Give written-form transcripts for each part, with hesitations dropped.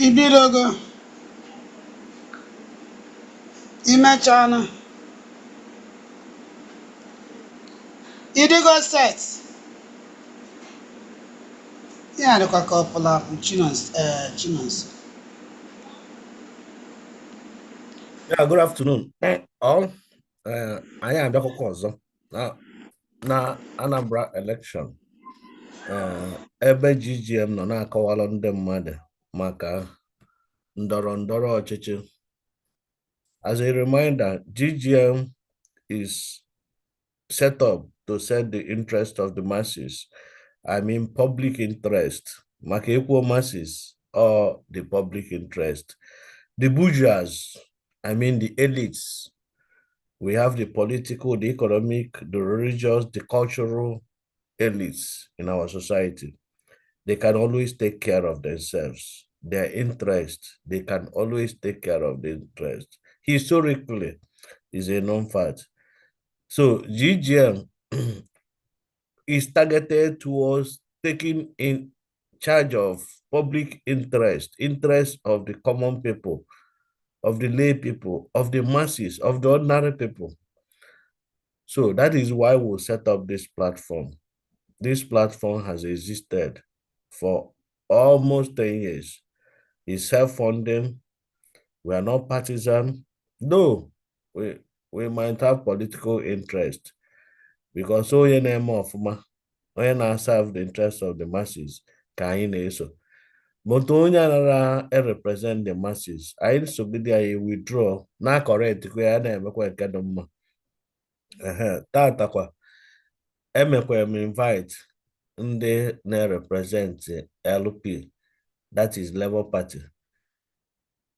Ibidogo imechana idigo set ya dịkwa ka ọpụlapụ Chinonso. Yeah, good afternoon. All anyị abịakwụkwọ ọzọ na Anambra election ebe GGM nọ na-akọwalụ ndị mmadụ maka ndọrọ ndọrọ ọchịchị. As a reminder, GGM is set up to serve the interest of the masses. I mean public interest. Maka equal masses or the public interest. The bourgeois, I mean the elites. We have the political, the economic, the religious, the cultural elites in our society. They can always take care of themselves. Their interest, they can always take care of the interest. Historically, is a known fact. So GGM is targeted towards taking in charge of public interest of the common people, of the lay people, of the masses, of the ordinary people. So that is why we set up this platform. This platform has existed for almost 10 years. It's self-funding. We are not partisan. No, we might have political interest because onye na-eme ọfụma, onye na-serve the interest of the masses ka anyị na-eso. But onye anara represent the masses, anyị sogide anyị withdraw na correct kwa ya na-emekwa nke dị mma. Tatakwa emekwara m invite ndị na-represent LP, that is Labour Party.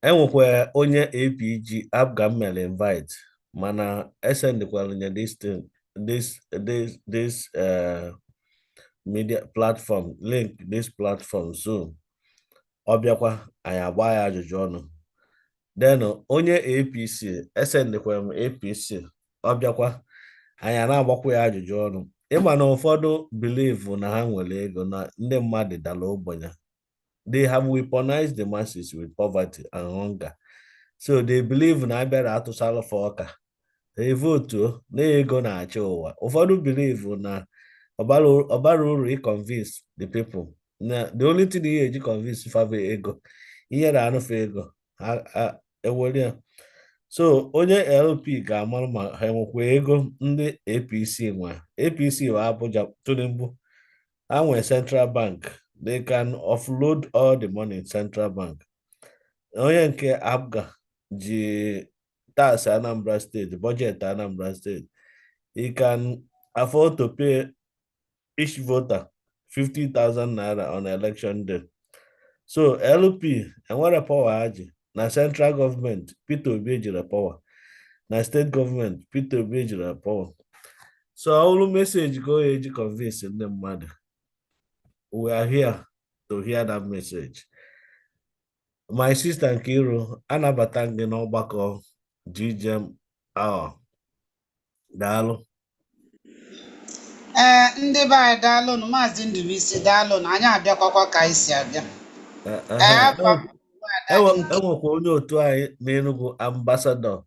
Enwekwara onye APG APGA mere invite, mana esendikwara nye this media platform link, this platform Zoom. Ọbịakwa anyị agba ya ajụjụ ọnụ. Then onye APC esendikwara m APC, ọbịakwa anyị na-agbakwa ya ajụjụ ọnụ. Ịma na ụfọdụ believe na ha nwere ego na ndị mmadụ dara ogbenye. They have weaponized the masses with poverty and hunger. So they believe na abịara atụsala fa ọka, they vote na ego na-achị ụwa. Ụfọdụ believe na ọbara uru convince the people. Na the only thing they eji convince favor ego, ihe na-anụfe ego ewere ya. So onye LP ga-amarụ ma ha enwekwa ego ndị APC nwe. APC wa Abuja Tinubu, ha nwe central bank. They can offload all the money in central bank. Onye nke APGA ji tax Anambra State, budget Anambra State. He can afford to pay each voter 50,000 naira on election day. So LP enwere power haji. Na central government, Peter Obi ejiri power. Na state government, Peter Obi ejiri power. So all message go eji convince ndị mmadụ. We are here to hear that message. My sister Nkiru, anabata gị n'ọgbakọ GGM hour. Daalụ. Ndị be anyị daalụnụ, Maazị Ndubuisi daalụnụ, anyị abịakwakwa ka anyị si abịa. Enwekwa onye otu anyị n'Enugu, ambasadọ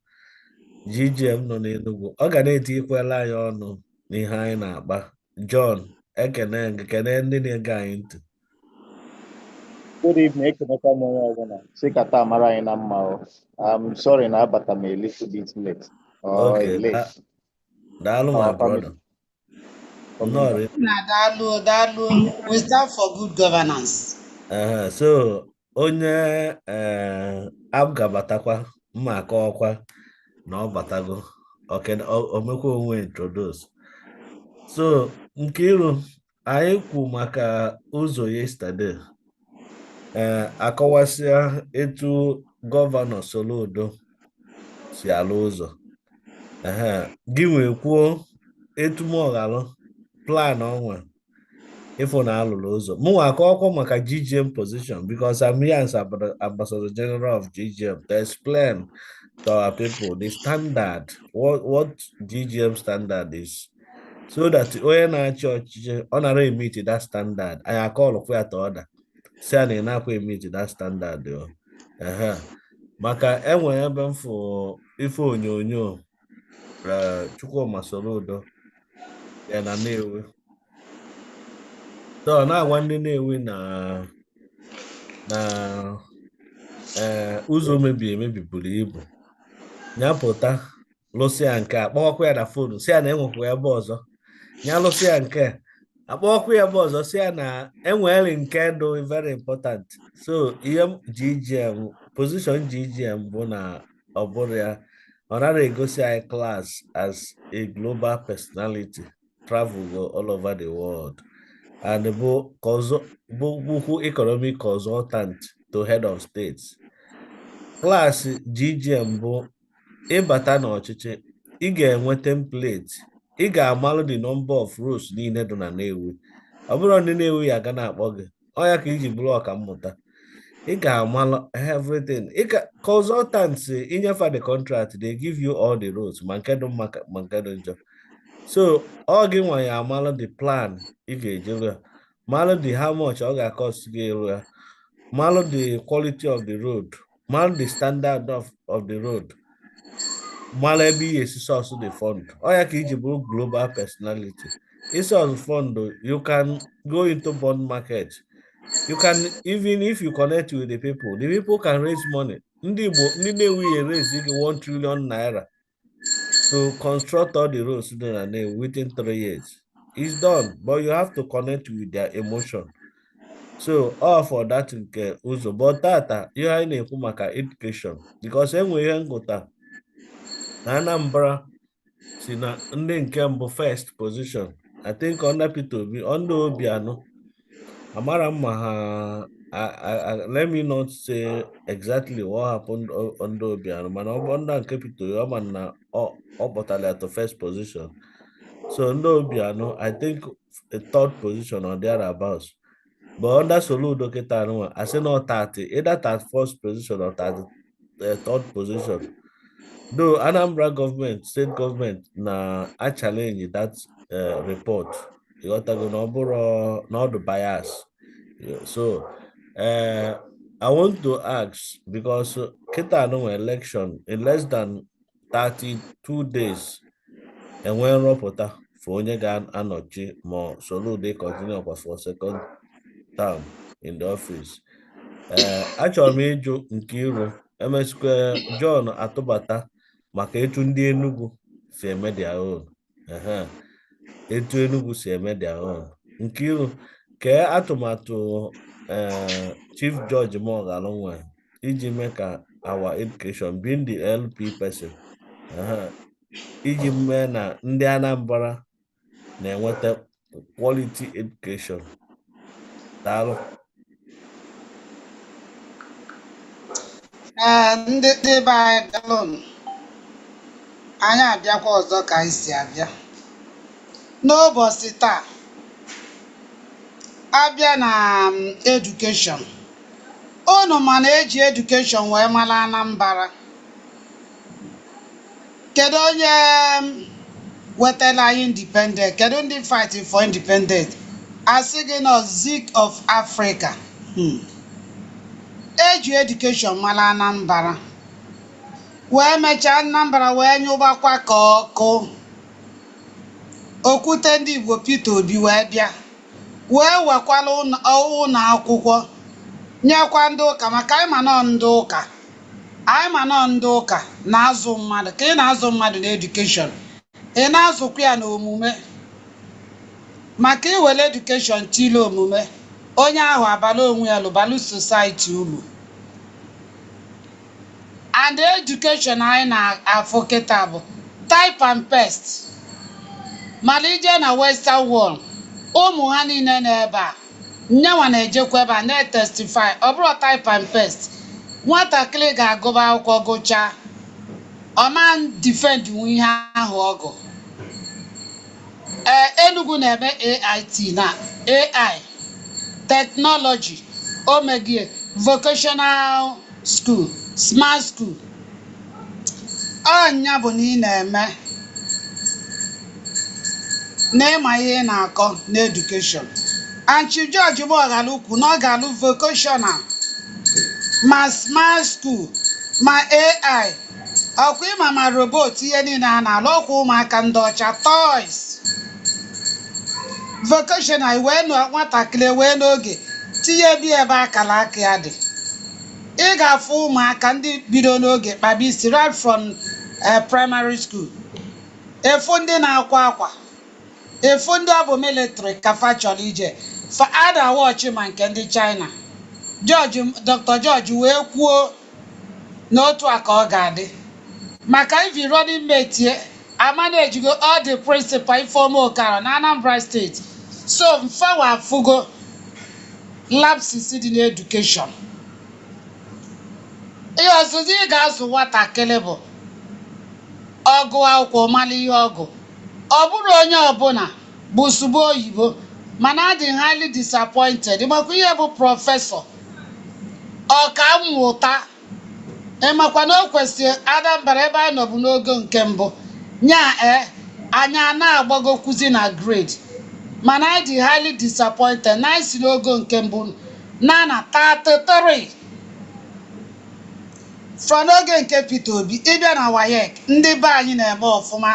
GGM nọ n'Enugu. Ọ ga na-etikwala anyị ọnụ n'ihe anyị na-akpa. John, ekene ndị na-ege anyị ntị. Good evening, I'm sorry na but I'm a little bit late. Okay, late. Daalụ my brother. Daalụ. We stand for good governance. So onye APGA batakwa mma akọkwa na ọ batago. Okay, omekwa onwe introduce. So Nkiru, anyị kwu maka ụzọ yesterday. Akọwasịa etu gọvanọ Soludo si alụ ụzọ. Gị nwee kwuo etu Moghalu plan onwe ịfụ na alụrụ ụzọ. Mụ akọkwa maka GGM position because I'm here as Ambassador General of GGM to explain to our people the standard, what GGM standard is, so that onye na-achị ọchịchị ọ nara emeti that standard. Anyị akọlụkwa ya to order. si na na-akwa emit that standard maka enwe ebe mfụ ife onyonyo Chukwuma Soludo ya na Nnewi so na-agwa ndị Nnewi na ụzọ emebi buru ibu nyapụta lụsịa nke akpọkwa ya na fonu si ya na enwekwa ebe ọzọ nya lụsịa nke akpọkwa ya ebe ọzọ si ya na enwere nke dị very important so ihe GGM position GGM bụ na ọ bụrụ ya ọ nara egosi anyị class as a global personality travel all over the world and bụkwu economic consultant to head of states. Klaasị GGM bụ ịbata n'ọchịchị ị ga-enwe template ị ga-amalụ the number of rows niile dị na Nnewi ọ bụrụ ndị Nnewi ya ga na-akpọ gị ọ ya ka iji bụrụ ọka mmụta ị ga-amalụ everything consultants inyefe the contract they give you all the rows ma nke dị mma ma nke dị njọ so ọ gị nwa ya amalụ the plan ị ga-ejelu ya malụ the how much ọ ga-cost gị elu ya malụ the quality of the road malụ the standard of the road malụ ebe ị ga-esi source the fund ọ ya ka iji bụrụ global personality source fund you can go into bond market you can even if you connect with the people can raise money ndị Igbo ndị Nnewi raise 1 trillion naira to construct all the roads within 3 years. It's done, but you have to connect with their emotion. So all for that nke ụzọ but tata ihe anyị na-ekwu maka education because enwe ihe ngụta na Anambra si na ndị nke mbụ first position I think under Peter Obi under Obiano amara mma ha let me not say exactly what happened under Obiano mana ọ bụ under nke Peter Obi ọ ma na ọ kpọtara to first position so ndị Obiano I think a third position or thereabouts but under Soludo kịta anụnwa I say not 30 either 31st position or 33rd position though Anambra government state government na a challenge that report ịghọtago na ọ bụrụ na ọ dị bias so I want to ask because kịta anụnwa election in less than 32 days enwe nrọpụta for onye ga-anọchi ma Soludo continue for second term in the office achọrọ m ịjụ Nkiru emesịkwa John atụbata maka etu ndị Enugu si eme their own etu Enugu si eme their own Nkiru kee atụmatụ Chief Judge Moghalu nwe iji mee ka our education being the LP person iji mee na ndị Anambra na-enweta quality education daalụ ndị be anyị galụnụ anyị abịakwa ọzọ ka anyị si abịa n'ụbọchị taa abịa na edukeshọn unu mana eji edukeshọn wee mara Anambra kedu onye wetara anyị independent kedu ndị fight for independent asị gị na Zik of Africa eji edukeshọn mara Anambra wee mechaa Anambra wee nyụbakwa ka ọkụ okwute ndị Igbo Peter Obi wee bịa wee wekwala ụlọ akwụkwọ nyekwa ndị ụka maka anyị ma nọ ndị ụka na-azụ mmadụ ka ị na-azụ mmadụ na edukeshọn ị na-azụkwa ya n'omume maka iwere edukeshọn tile omume onye ahụ abala onwe ya lụbalụ society ulu and education anyị na-afụ kịta bụ type and paste mana ije na western world ụmụ ha niile n'ebe a nyenwa na-ejekwa ebe a na-etestify ọ bụrụ type and paste nwatakịrị ga-agụba akwụkwọ gụchaa ọma defend nwe ihe ahụ ọgụ Enugu na-eme AIT na AI technology omegie vocational school smart school ọnya bụ na ị na-eme na ịma ihe ị na-akọ na edukeshọn and Chief George Moghalu kwu na ọ ga-alụ vocational ma smart school ma AI ọkwa ịma ma robot ihe niile a na-alụ ọkwa ụmụaka ndị ọcha toys vocational wee nwatakịrị wee n'oge tinye bi ebe akara aka ya dị ị ga-afụ ụmụaka ndị bido n'oge kpaba isi right from primary school efu ndị na-akwa akwa efu ndị ọ bụ military ka fa chọrọ ije fa ada wọchị ma nke ndị China Dr. George wee kwuo n'otu a ka ọ ga-adị maka ivi running mate amanejigo all the principal Ifeoma Okaro na Anambra State so mfawa afụgo lapses dị n'education ihe ọzụzụ ị ga-azụ nwatakịrị bụ ọgụ akwụkwọ mara ihe ọgụ ọ bụrụ onye ọbụla bụ sụba oyibo mana adị highly disappointed makwa ihe bụ prọfesọ ọka mmụta ịmakwa na o kwesịrị Anambra ebe anyị nọbụ n'ogo nke mbụ nya anya na-agbagokwuzi na grade mana anyị dị highly disappointed na anyị si n'ogo nke mbụ na 33 from n'oge nke Peter Obi ịbịa na WAEC ndị be anyị na-eme ọfụma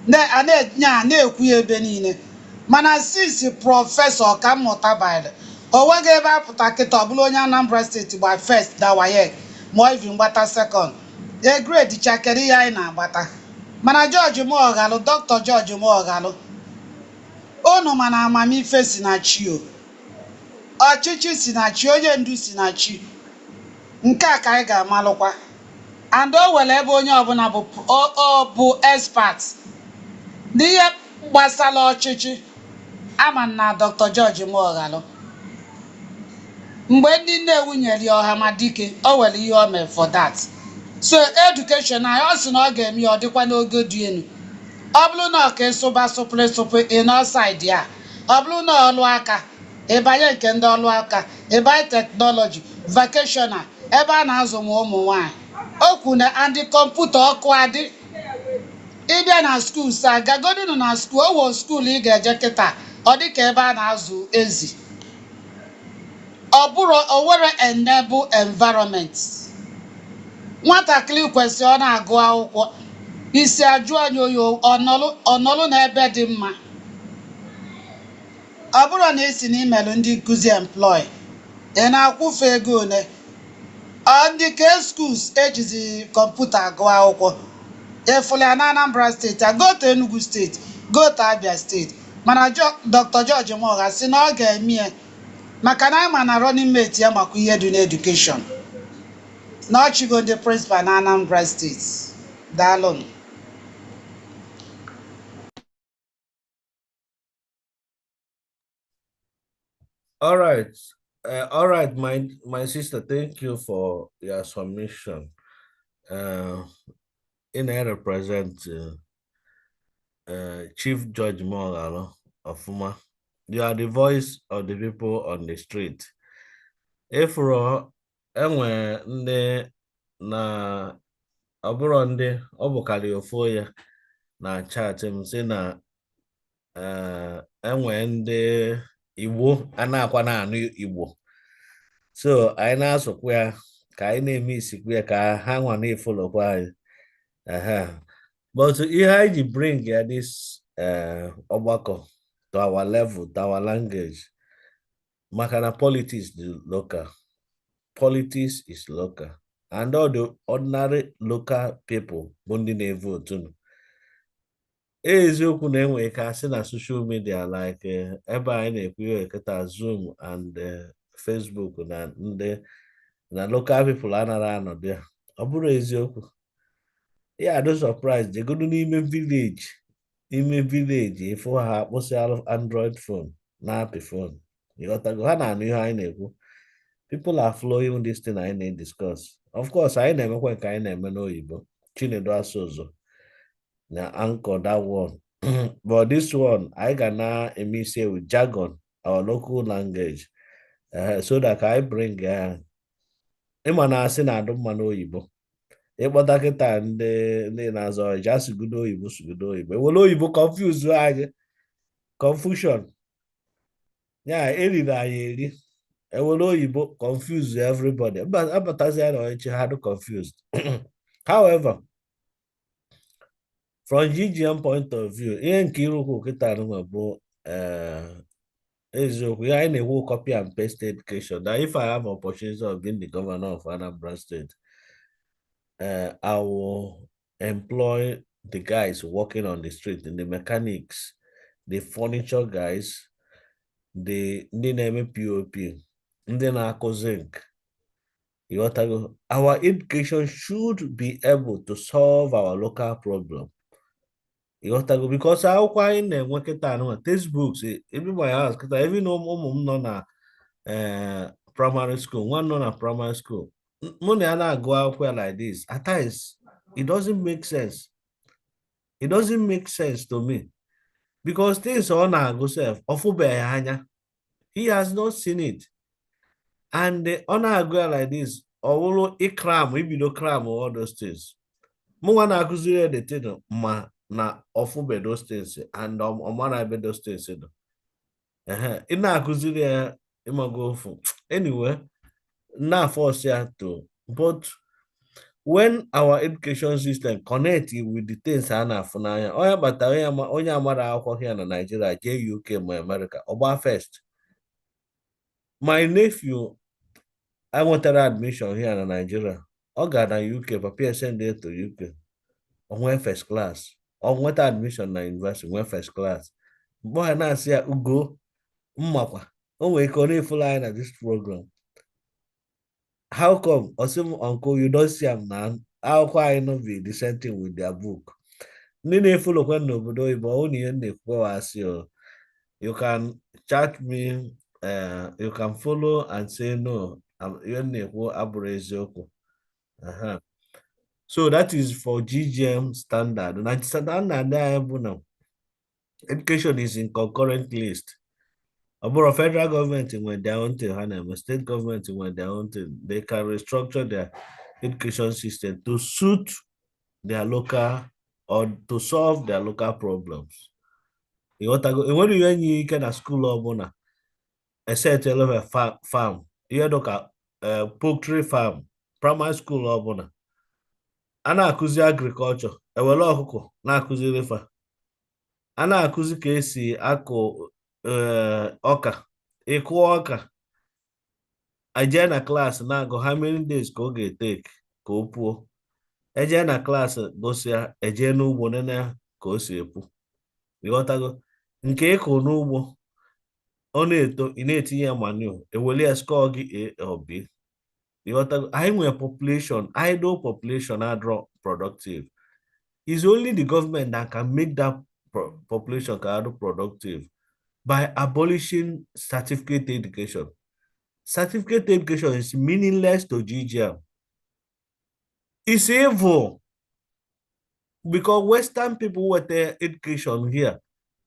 na-ekwu ya ebe niile mana since prọfesọ ọkammụta bịara o nweghị ebe apụta kịta ọ bụla onye Anambra steeti gba first na WAEC ma even gbata second grade chakere ihe anyị na-agbata mana George Moghalu Dr. George Moghalu unu mana amamife si na chi o ọchịchị si na chi onye ndu si na chi nke a ka anyị ga-amalụkwa and o were ebe onye ọbụla bụ expert n'ihe gbasara ọchịchị ama na Dr. George Moghalu mgbe ndị Nnewi nyere ya Ọhamadike o were ihe o mere for that so education anyị ọ sị na ọ ga-eme ya ọ dịkwa n'ogo dị elu ọ bụrụ na ọka ịsụba sụpụrụ ịnọsaid ya ọ bụrụ na ọlụ aka ịbanye nke ndị ọlụ aka ịbanye teknọlọji vocational ebe a na-azụ ụmụ nwaanyị o kwu na ndị kọmputa ọkụ adị ịbịa na skuul sa gagodinu na skuul owo skuul ị ga-eje kịta ọ dịka ebe a na-azụ ezi ọ bụrụ owere enable environment nwatakịrị kwesịrị ọ na-agụ akwụkwọ isi ajụ anya oyi ọnọlụ n'ebe dị mma ọ bụrụ na esi n'imelụ ndị nkụzi employ ị na-akwụfe ego ole ndị ke schools ejizi kọmputa agụ akwụkwọ efula na Anambra steeti go to Enugu steeti go to Abia steeti mana Dr. George Moghalu si na ọ ga-eme maka na ama na running mate ya makwa ihe dị n'education na ọchịgo ndị principal na Anambra steeti daalụ. All right, my sister, thank you for your submission. I represent Chief George Moghalu of Fuma. You are the voice of the people on the street. If enwe ndị na ọbụrụ ndị ọ bụkarị ofu ya na chat m sị na enwe ndị Igbo a na-akwa na-anụ Igbo so anyị na-asụkwa ya ka anyị na-eme isikwa ya ka ha nwa na-efolokwa anyị but ihe anyị ji bring ya this ọgbakọ to our level, to our language maka na politics is local. Politics is local and all the ordinary local people bụ ndị na-evote eziokwu na enwe ka asị na social media like ebe anyị na-ekwu eketa Zoom and Facebook na ndị na local people anara anọdụ ya ọ bụrụ eziokwu ya do surprise jegodu n'ime village ifo ha akpụsị Android phone na apị phone ịghọtago ha na-anụ ihe anyị na-ekwu people are flowing this thing anyị na-discuss. Of course anyị na-emekwa nke anyị na-eme n'oyibo Chinedu Asụzụ na anchor that one but this one I gonna eme with jargon, our local language, so that I bring ịma asị na adụ mma n'oyibo ịkpọta kịta ndị na-azọ ọja asụgodo oyibo sụgodo oyibo ewere oyibo confuse anyị confusion Yeah, eriri anyị eri. Ewere oyibo confuse everybody. But abatazi na echi had confused. However, from GGM point of view, ihe nke irukwu kịta nwa bụ eziokwu ya anyị na-ewu copy and paste education. That if I have opportunity of being the governor of Anambra State, I will employ the guys working on the street, the mechanics, the furniture guys, the ndị na-eme POP, ndị na-akụ zinc. Our education should be able to solve our local problem. Because akwụkwọ anyị na-enwe kịta anụnwa textbooks ebe my house kịta even ụmụ m nọ na primary school, one nọ na primary school, mụ na ya na-agụ akwụkwọ like this. At times, it doesn't make sense. It doesn't make sense to me. Because things ọ na-agụ self, ọfụbeghị anya. He has not seen it. And ọ na-agụ ya like this, ọ bụrụ ikram, ibido kram all those things. Mụnwa na-akụziri the thing ma na ọfụbe those things and ọmara ebe those things do. Ị na-akụziri ya ịmago ofu. Anyway, na force ya to. But when our education system connect with the things a na-afụ n'anya, onye bata onye amara akwụkwọ here na Nigeria jee UK ma America, ọgba first. My nephew, I wanted admission here in Nigeria. I got a UK, papa send it to UK. I went first class. I went admission in university, went first class. Boy, now see Ugo, Mwakwa. Oh, we can fly at this program. How come? Awesome uncle, you don't see him now. How can I not be the same thing with their book? Nene full of no, but only in the as you can chat me, you can follow and say no. So that is for GGM standard. And standard education is in concurrent list. About federal government when their own thing, state government when their own thing, they can restructure their education system to suit their local or to solve their local problems. When you can a school or a set level farm, you look at poultry farm, primary school ọbụla a na-akụzi agriculture, ewere ọkụkọ na-akụziri fa, a na-akụzi ka esi akụ ọka, ịkụ ọka, eje na klaasị na-agụ how many days ka ọ ga-etake ka o puo, eje na klaasị gosi ya, eje n'ugbo nene ka o si epu. Ịghọtago nke ịkụ n'ugbo ọ na-eto, ị na-etinye ya manure, eweli ya score gị A or B. I nwere population, idle population are productive. It's only the government that can make that population productive by abolishing certificate education. Certificate education is meaningless to GGM. It's evil because Western people with their education here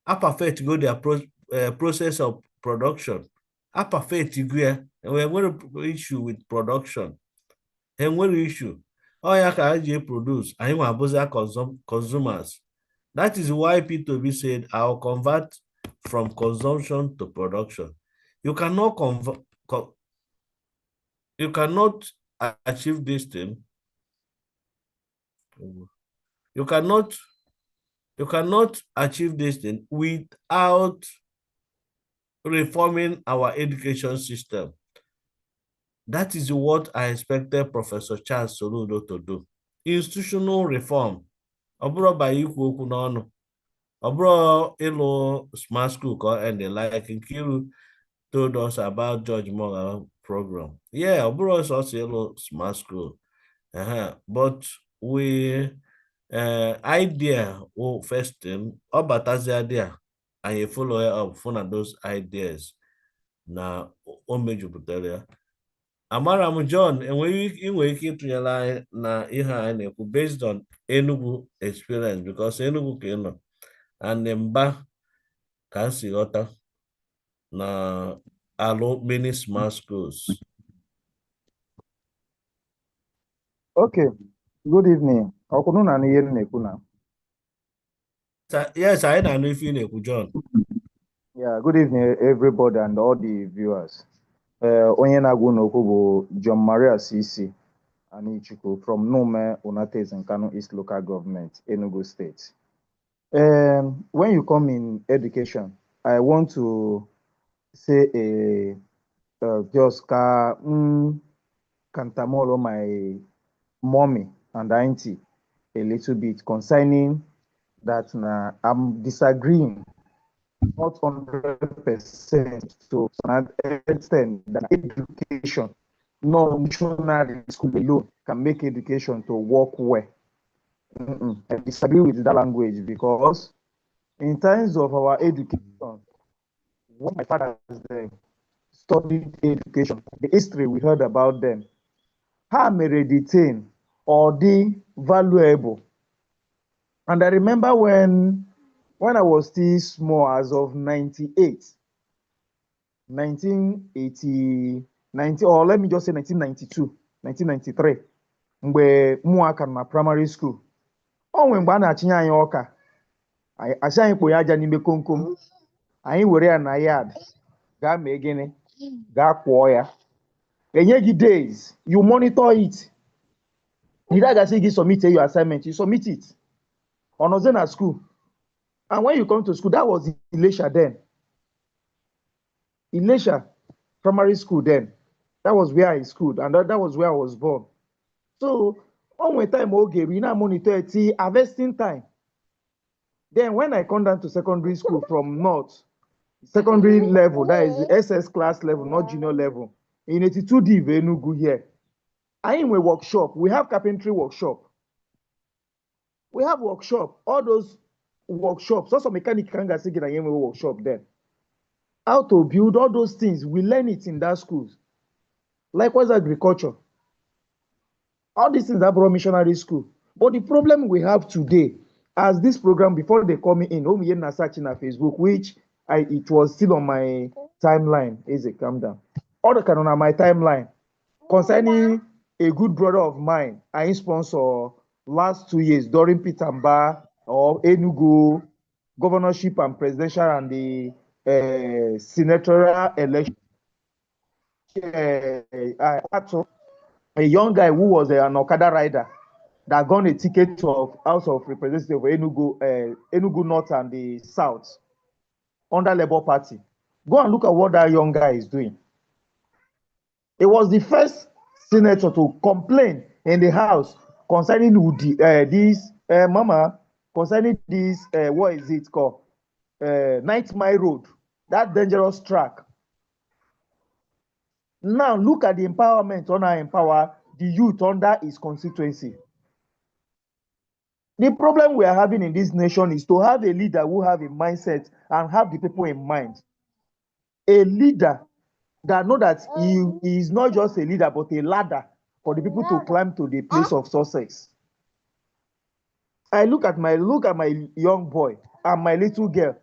are perfect to go their process of production. Are perfect to go, and we're going to issue with production. And what issue? Oh, yeah, can produce? I am a consumers. That is why P2B said, I'll convert from consumption to production. You cannot convert. You cannot achieve this thing. You cannot achieve this thing without reforming our education system. That is what I expected Professor Charles Soludo to do. Institutional reform. Obro by ikwu n'ọnụ. Obro ilo smart school and the like. Nkiru told us about George Morgan program. Yeah, obro is also ilo smart school. But we idea first thing, obatazi idea, and you follow up for those ideas. Na o mejupụtara ya. Amara m John, enwere ike ịtụnyere anyị na ihe anyị na-ekwu based on Enugu experience, because Enugu ka ị nọ and mba ka m si ghọta na alụ many smart schools. Okay, good evening. Ọkụnụ na ihe m na-ekwu na. Yes, anyị na-anụ ife ị na-ekwu John. Yeah, good evening, everybody, and all the viewers. Onye na-agwa unu okwu bụ John Maria CC Anichukwu from Nume, Unates and Kano East Local Government, Enugu State. When you come in education, I want to say just cantamolo my mommy and auntie a little bit concerning that. I'm disagreeing not 100% to an extent that education, no missionary school alone can make education to work well. I disagree with that language because in terms of our education, what my fathers studied education, the history we heard about them, how may retain or the valuable. And I remember when I was still small, as of 98, 1980, 90, or let me just say 1992, 1993, mgbe mụaka na primary school. O nwere mgbe a na-achịnye anyị ọka, asị anyị kpo ya aja n'ime komkom, anyị were ya na yard gaa mee gịnị, gaa kwụọ ya. Enye gị days, you monitor it. The dad gasị gị submit your assignment, you submit it. Ọnọzie na school. And when you come to school, that was Ilesha then. Ilesha primary school then. That was where I schooled, and that was where I was born. So, on time okay, we now monitor it harvesting time. Then when I come down to secondary school from North, secondary level, that is the SS class level, not junior level, in 82D Enugu here. I am a workshop. We have carpentry workshop. We have workshop. All those workshops, also mechanic can get a workshop then. How to build all those things, we learn it in that schools. Likewise, agriculture. All these things are brought missionary school. But the problem we have today, as this program, before they call me in, searching on Facebook, which it was still on my timeline. Calm down. All the kind on my timeline concerning a good brother of mine, I sponsor last 2 years during Pitamba or Enugu governorship and presidential and the senatorial election. A young guy who was an Okada rider that got a ticket of House of Representatives of Enugu North and the South under Labour Party. Go and look at what that young guy is doing. It was the first senator to complain in the House concerning concerning this, what is it called? Night Mile Road, that dangerous track. Now look at the empowerment on our empower the youth under his constituency. The problem we are having in this nation is to have a leader who have a mindset and have the people in mind. A leader that know that he is not just a leader but a ladder for the people to climb to the place of success. I look at my young boy and my little girl.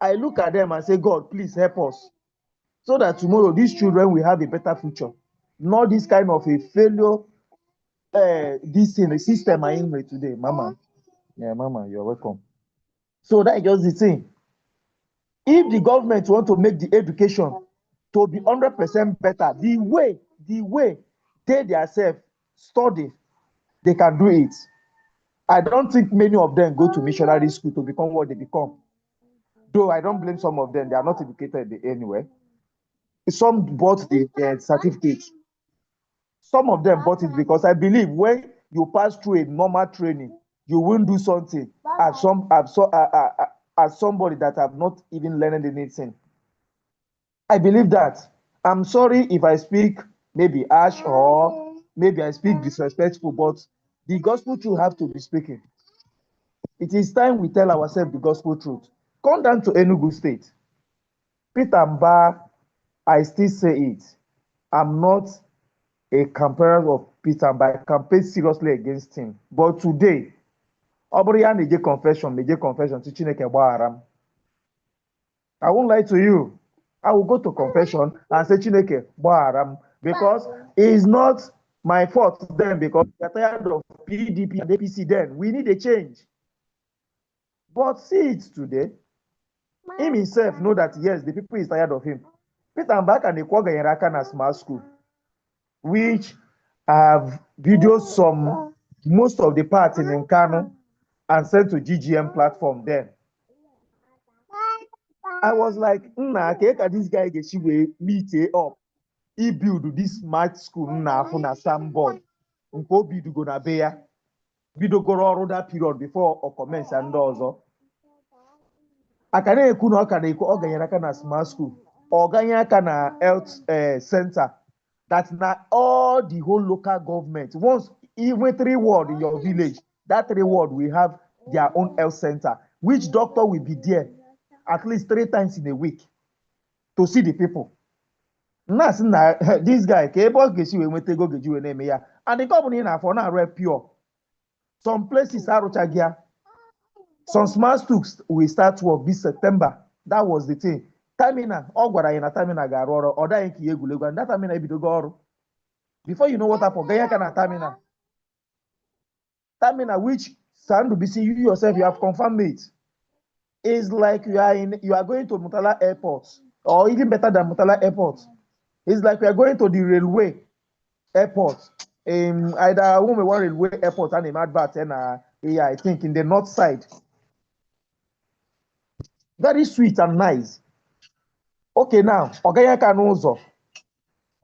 I look at them and say, God, please help us, so that tomorrow these children will have a better future. Not this kind of a failure. This in the system I am today, Mama. Yeah, Mama, you're welcome. So that is just the thing. If the government want to make the education to be 100% better, the way they themselves study, they can do it. I don't think many of them go to missionary school to become what they become. Though I don't blame some of them, they are not educated anyway. Some bought the certificate. Some of them bought it because I believe when you pass through a normal training, you will do something as somebody that have not even learned anything. I believe that. I'm sorry if I speak maybe harsh or maybe I speak disrespectful, but the gospel truth have to be speaking. It is time we tell ourselves the gospel truth. Come down to Enugu State. Pitamba, I still say it. I'm not a campaigner of Pitamba. I campaign seriously against him. But today, Obriya major confession to Chineke Gbaharam. I won't lie to you. I will go to confession and say Chineke Gbaharam, because it's not my fault then, because we are tired of PDP and APC then. We need a change. But see it today. him himself know that yes, the people is tired of him. Peter Mbaka and Ekwaga Yeraka na smart school, which have videoed most of the parts in Nkano and sent to GGM platform then. I was like, nah, this guy gets you meet up. He build this smart school na for Sambon. Nko bidu go na beya. Bido go ọrụ that period before or commence and ọzọ. Akane ekwu na ọka na-ekwu ọ ganyere aka na smart school. Ọ ganye aka na health center. That's not all the whole local government. Once even 3 wards in your village, that 3 wards will have their own health center. Which doctor will be there at least 3 times in a week to see the people. This guy, and the company for now pure. Some places are Rochagia. Some smart stooks will start work this September. That was the thing. Tamina, Ogwara in a Tamina Garoro, or Daiki Yegulego, and that Tamina Bidogoro. Before you know what happened, Gayaka na Tamina. Tamina, which Sandu BC, you yourself, you have confirmed it. It's like you are going to Mutala Airport, or even better than Mutala Airport. It's like we are going to the railway airport. Either one railway airport and a advert and I think in the north side. Very sweet and nice. Okay, now, Ogayaka Nozo.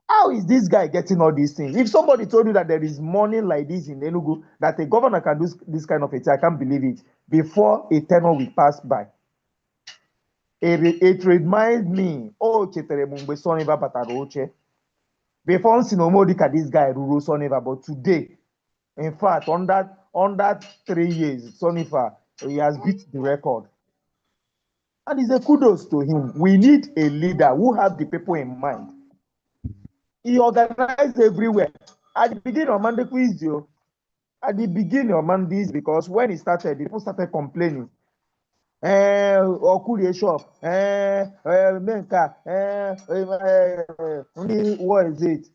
How is this guy getting all these things? If somebody told you that there is money like this in Enugu, that a governor can do this kind of a thing, I can't believe it. Before a tenor will pass by. It reminds me, oh, Chetere Mungbe Soniva Pataroche. Before Sinomodika, this guy, Ruru Soniva, but today, in fact, on that 3 years, Soniva, he has beat the record. And it's a kudos to him. We need a leader who have the people in mind. He organized everywhere. At the beginning of Monday quiz, at the beginning of Mondays, because when he started, people started complaining. Okurie shop, Menka, what is it?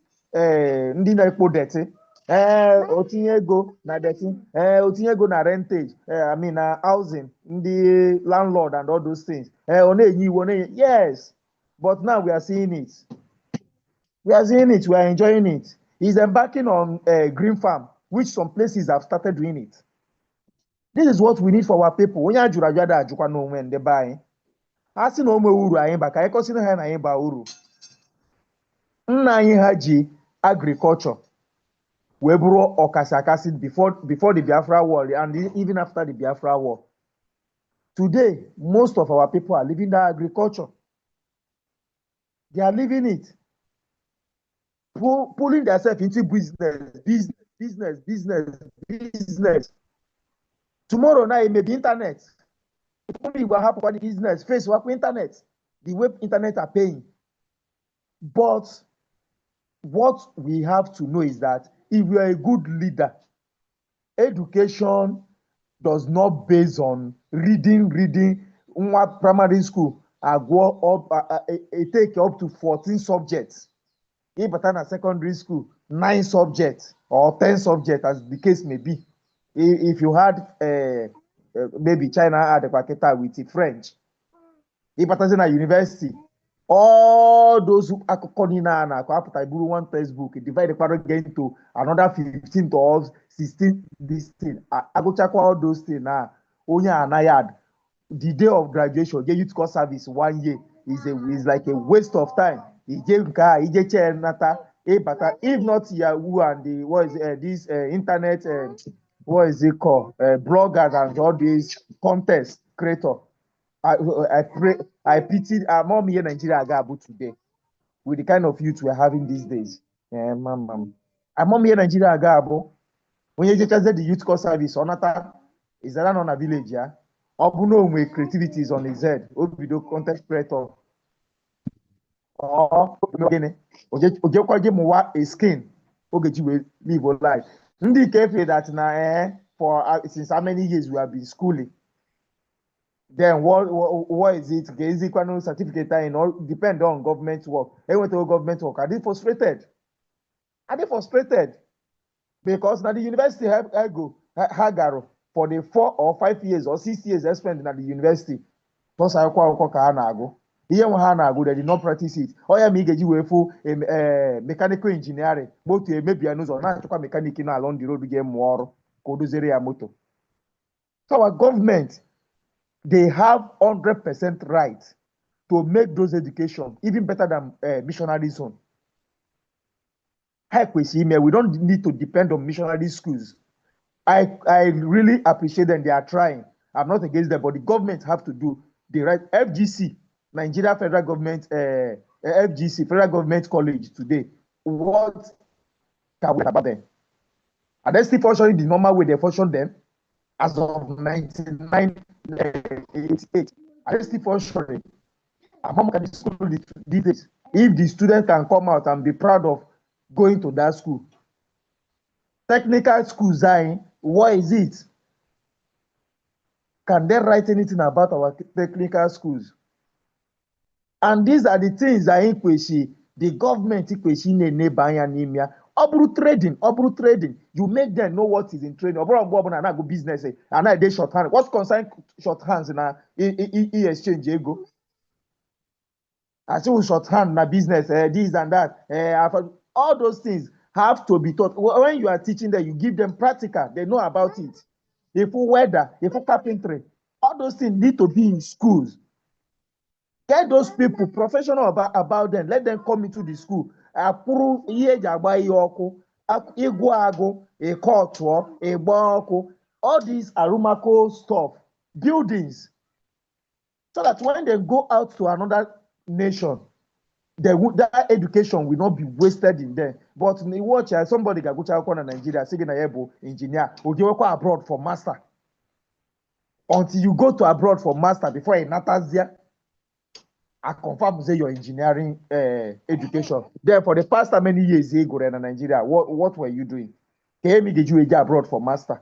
Ndi na-ekpo deti, otinye ego na deti, otinye ego na rentage, I mean housing, the landlord and all those things. Yes, but now we are seeing it. We are seeing it, we are enjoying it. He's embarking on green farm, which some places have started doing it. This is what we need for our people. Onye ajụrụ ajụ ada ajụkwa n'onwe ndị be anyị. Ha sị na o nwee uru anyị ba ka anyị kọsịrị ha na anyị ba uru. Nna anyị ha ji agriculture wee bụrụ ọkasị akasị before the Biafra war and even after the Biafra war. Today, most of our people are living that agriculture. They are living it. Pulling themselves into business. Tomorrow night, it may be internet. Only will happen on the business, Facebook, internet. The web internet are paying. But what we have to know is that if you are a good leader, education does not base on reading. Primary school, I go up, take up to 14 subjects. If at secondary school, 9 subjects or 10 subjects, as the case may be. If you had maybe China had a paqueta with the French, if at a university, all those who are one textbook, divide the part again to another 15 to 16, this thing. I go check all those things now. Only an ayad. The day of graduation, get youth course service 1 year is like a waste of time. If not Yahoo and the what is this internet what is it called bloggers and all these contest creator. I pity mom here Nigeria Agabu today with the kind of youth we're having these days. I'm mom here Nigeria Agabu. When you just said the youth course service, Onata is that on a village, yeah? Obuno with creativity is on his head. Obido content creator. Or a skin. Ogeji will live a life. Ndi kefe that na for since how many years we have been schooling. Then what is it? Is it certificate and all depend on government work. I went to government work. Are they frustrated? Because now the university I go Hagaro for the 4 or 5 years or 6 years I spent at the university. Tọsa akwụkwọ ka ha na-agụ. Ihe nwe ha na-agụ, they did not practice it. Ọ ya ma ị ga-eji wee fụ mechanical engineering, moto emebie n'ụzọ, na-achọkwa mekanik na along the road ga-emụ ọrụ ka o doziere ya moto. So our government, they have 100% right to make those education even better than missionary zone. We don't need to depend on missionary schools. I really appreciate them. They are trying. I'm not against them, but the government have to do the right. FGC, Nigeria Federal Government, FGC, Federal Government College today. What can we about them? Are they still functioning the normal way they function them as of 1988? Are they still functioning? And how can the school these days? If the student can come out and be proud of going to that school. Technical schools, what is it? Can they write anything about our technical schools? And these are the things that the government trading. You make them know what is in trading. Go business and they shorthand. What's concerned shorthands in exchange ego? I say we shorthand na business, this and that. All those things have to be taught. When you are teaching them, you give them practical. They know about it. If you weather, if you carpentry, all those things need to be in schools. Get those people professional about them. Let them come into the school. All these arumako stuff, buildings, so that when they go out to another nation, that education will not be wasted in them. But you watch somebody go to Nigeria, say engineer, or you go abroad for master. Until you go to abroad for master before a Natazia, I confirm say your engineering education. Then for the past how many years you go to Nigeria, what were you doing? Can you get abroad for master?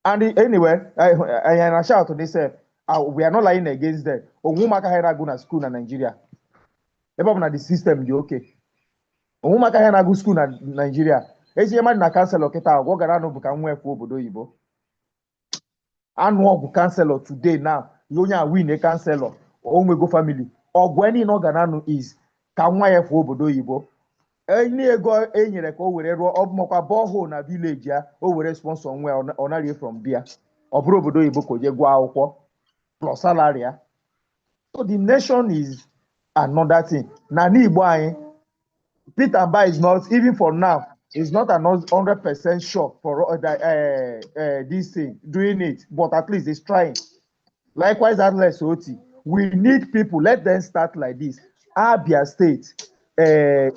And anyway, I shout to this. We are not lying against them. Owumaka hera go na school in Nigeria. Ebe na the system dị okay. Owumaka hera go school na Nigeria. Ezi ema na counselor kita agwo gara no buka nwa efu obodo oyibo. Anu ogu counselor today now. Yonya win a counselor. Onwego family. Ogweni no gananu is ka nwa efu obodo oyibo. Any ego enyere ka o were ruo obmokwa borehole na village ya o were sponsor nwa onari from there. Oburu obodo oyibo ko je gwa akwụkwọ plus salary. So the nation is another thing. Nani Igbo Peter Mba is not, even for now, is not 100% sure for this thing, doing it, but at least it's trying. Likewise, at Lesotho, we need people, let them start like this. Abia State,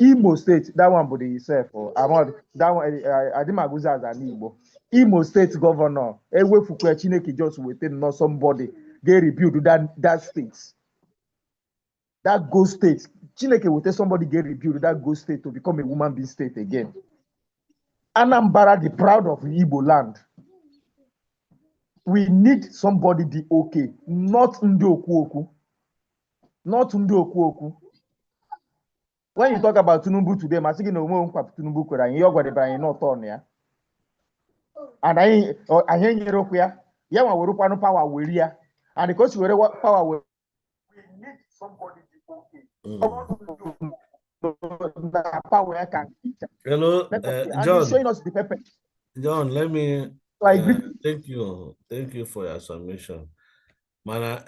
Imo State, that one body itself, that one, Adimaguza as an Igbo. Imo State governor, Ewe Fukwe Chineke just waiting, not somebody, they rebuild that state. That ghost state. Chineke will tell somebody get rebuild that ghost state to become a woman being state again. Anambra, the proud of Igbo land. We need somebody the okay, not Ndoku. Not Ndoku. When you talk about Tinubu today, I'm thinking of Tinubu and you're going to not on here. And I hear you, yeah, we're power will here. And because you were power will, we need somebody the okay. Hello, and John. he's showing us the pepper. John, let me thank you for your submission. Man,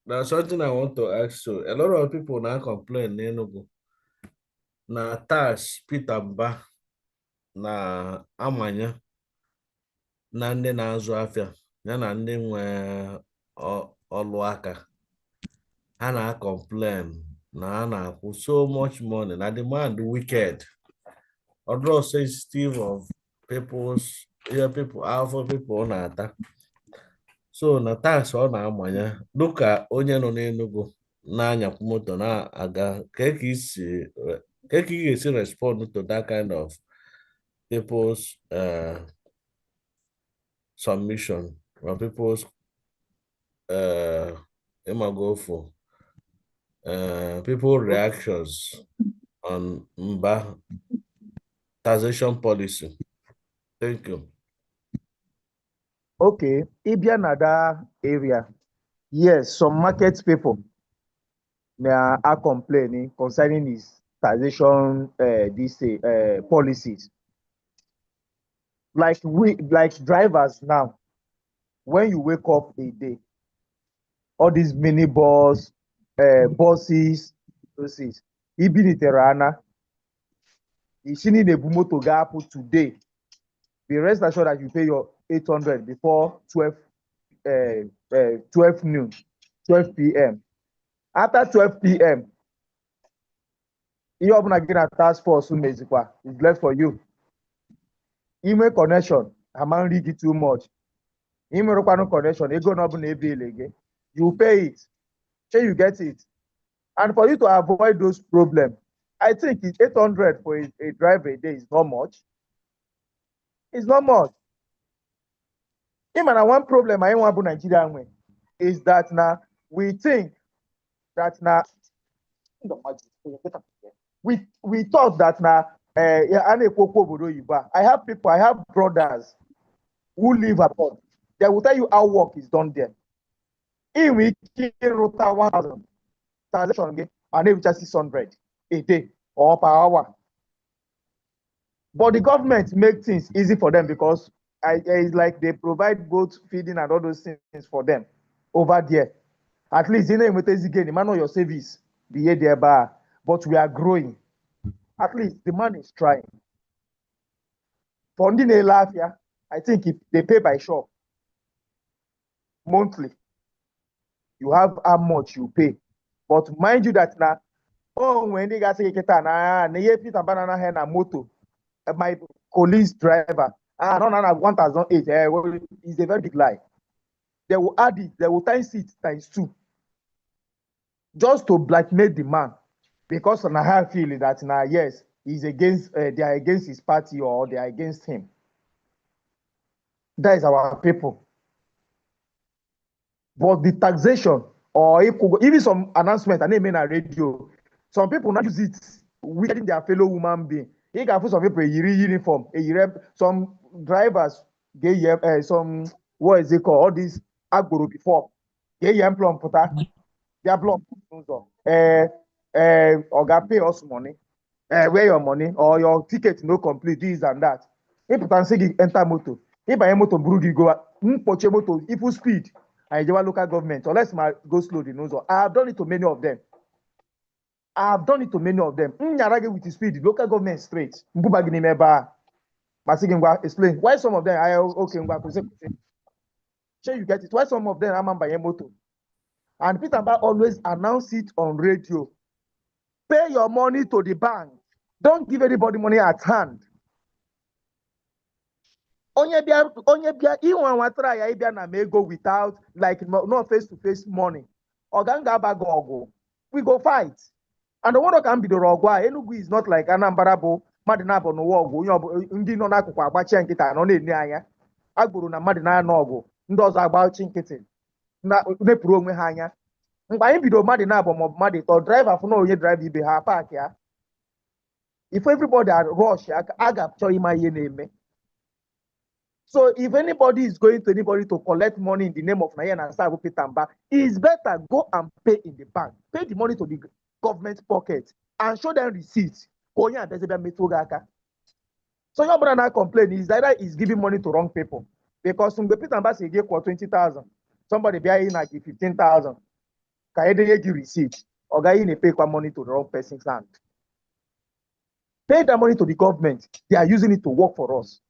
there's something I want to ask you. A lot of people now complain na tax Peter Mba na amanya na ndị na-azụ afịa ya na ndị nwe ọlụ aka ha na complain na ha na-akwụ so much money na demand wicked although sensitive of alpha people na-ata so na tax ọ na-amanye dịka onye nọ n'Enugu na-anyakwu moto na-aga ka ị ga-esi respond to that kind of people's submission or people's people reactions on Mba taxation policy. Thank you. Okay, Ibia Nada area. Yes, some market people are complaining concerning his taxation these policies. Like drivers now, when you wake up a day, all these mini buses, buses, even in Terana, Ishini Nebumoto Gapu today, be rest assured that you pay your 800 before 12 noon, 12 p.m. After 12 p.m., you open again a task force mezikwa. It's left for you. Email connection, amount rig too much. Email connection, ego no again. You pay it. So you get it. And for you to avoid those problems, I think it's 800 for a drive a day is not much. It's not much. Even one problem I want to Nigeria is that now we think that now we thought that now I have people, I have brothers who live abroad. They will tell you how work is done there. In we rota 1,000 transaction again, and every 600 a day or per hour. But the government make things easy for them because it's like they provide both feeding and all those things for them over there. At least you know again, the man of your service be here there, but we are growing. At least the man is trying. For Lafia, I think if they pay by shop monthly, you have how much you pay. But mind you that now, oh, when they got say na banana hen and moto, my police driver, no, 1,008. Well, it's a very big lie. They will add it, they will times it times 2, just to blackmail the man, because I have feeling that now, yes, he's against, they are against his party or they are against him. That is our people. But the taxation, or even some announcement, and they mean a radio, some people not use it within their fellow human being. You can put some people a uniform, some drivers get some, what is it called? All these agboro before. Get plum puta, their plum. Or pay us money, where your money or your ticket no complete, this and that. If you can say enter motor, if I motor brudi go, poche motor, if you speed, I local government, unless my go slow the nose. I have done it to many of them. I have done it to many of them. With the speed, the local government straight. Mbubagini meba. Masigingwa explain why some of them I okay. Sure, you get it. Why some of them are by motor. And Peter Mba always announce it on radio. Pay your money to the bank. Don't give anybody money at hand. Onye bia iwan watra ya ibia na me go without like no face to face money. Oganga bagogo. We go fight. And the one can be the rogwa. Enugu is not like Anambra bo madina bo no wogo. Ndi no na akụkụ agbachi nkịta no na-eni anya. Agburu na madina na ọgụ. Ndị ọzọ agbachi nkịtị. Na nepụrụ onwe ha anya. Mgbe anyị bido madina bo mo mmadụ to driver for no onye drive ibe ha park ya. If everybody are rush, I got to my name. So if anybody is going to anybody to collect money in the name of Naira and Sabu Pitamba, it's better go and pay in the bank. Pay the money to the government pocket and show them receipts. So your brother complain is either is giving money to wrong people. Because some Pitamba say give for 20,000. Somebody buy in like 15,000. Can you give receipt? Or guy in pay money to the wrong person's hand. Pay that money to the government. They are using it to work for us.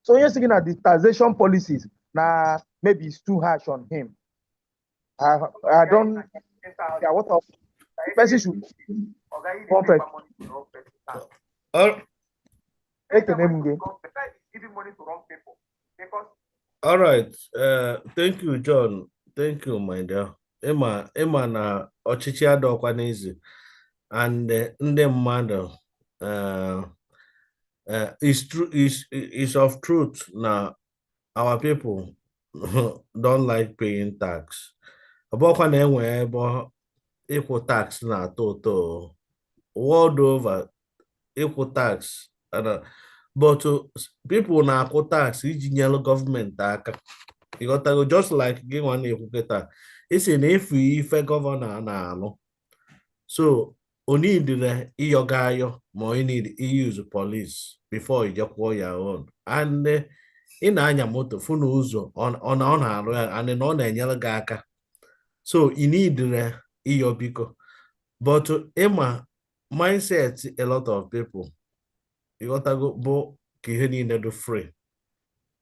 So you're thinking that the taxation policies, now maybe it's too harsh on him. I don't. Yeah, what else? Person should. All right. Thank you, John. Thank you, my dear. Emma na ọchịchị adọkwa n'ezi. And ndị mmadụ is of truth now. Our people don't like paying tax. Abọkwa na-enwe ebe ịkwụ tax na-atọ ụtọ. World over, ịkwụ tax but people na-akwụ tax iji nyelu gọọmenti aka. Ịghọtago, just like gị nwa na-ekwu kịta, isi na efu ife gọvanọ na-alụ, so o needile ịyọga ayọ ma o need use police before ijekwuo ya own, and ị na-anya moto fụ na ụzọ ọ na-arụ ya and na ọ na-enyere gị aka, so ị needile ịyọ biko. But ịma mindset a lot of people, ịghọtago, bụ ka ihe niile dị free,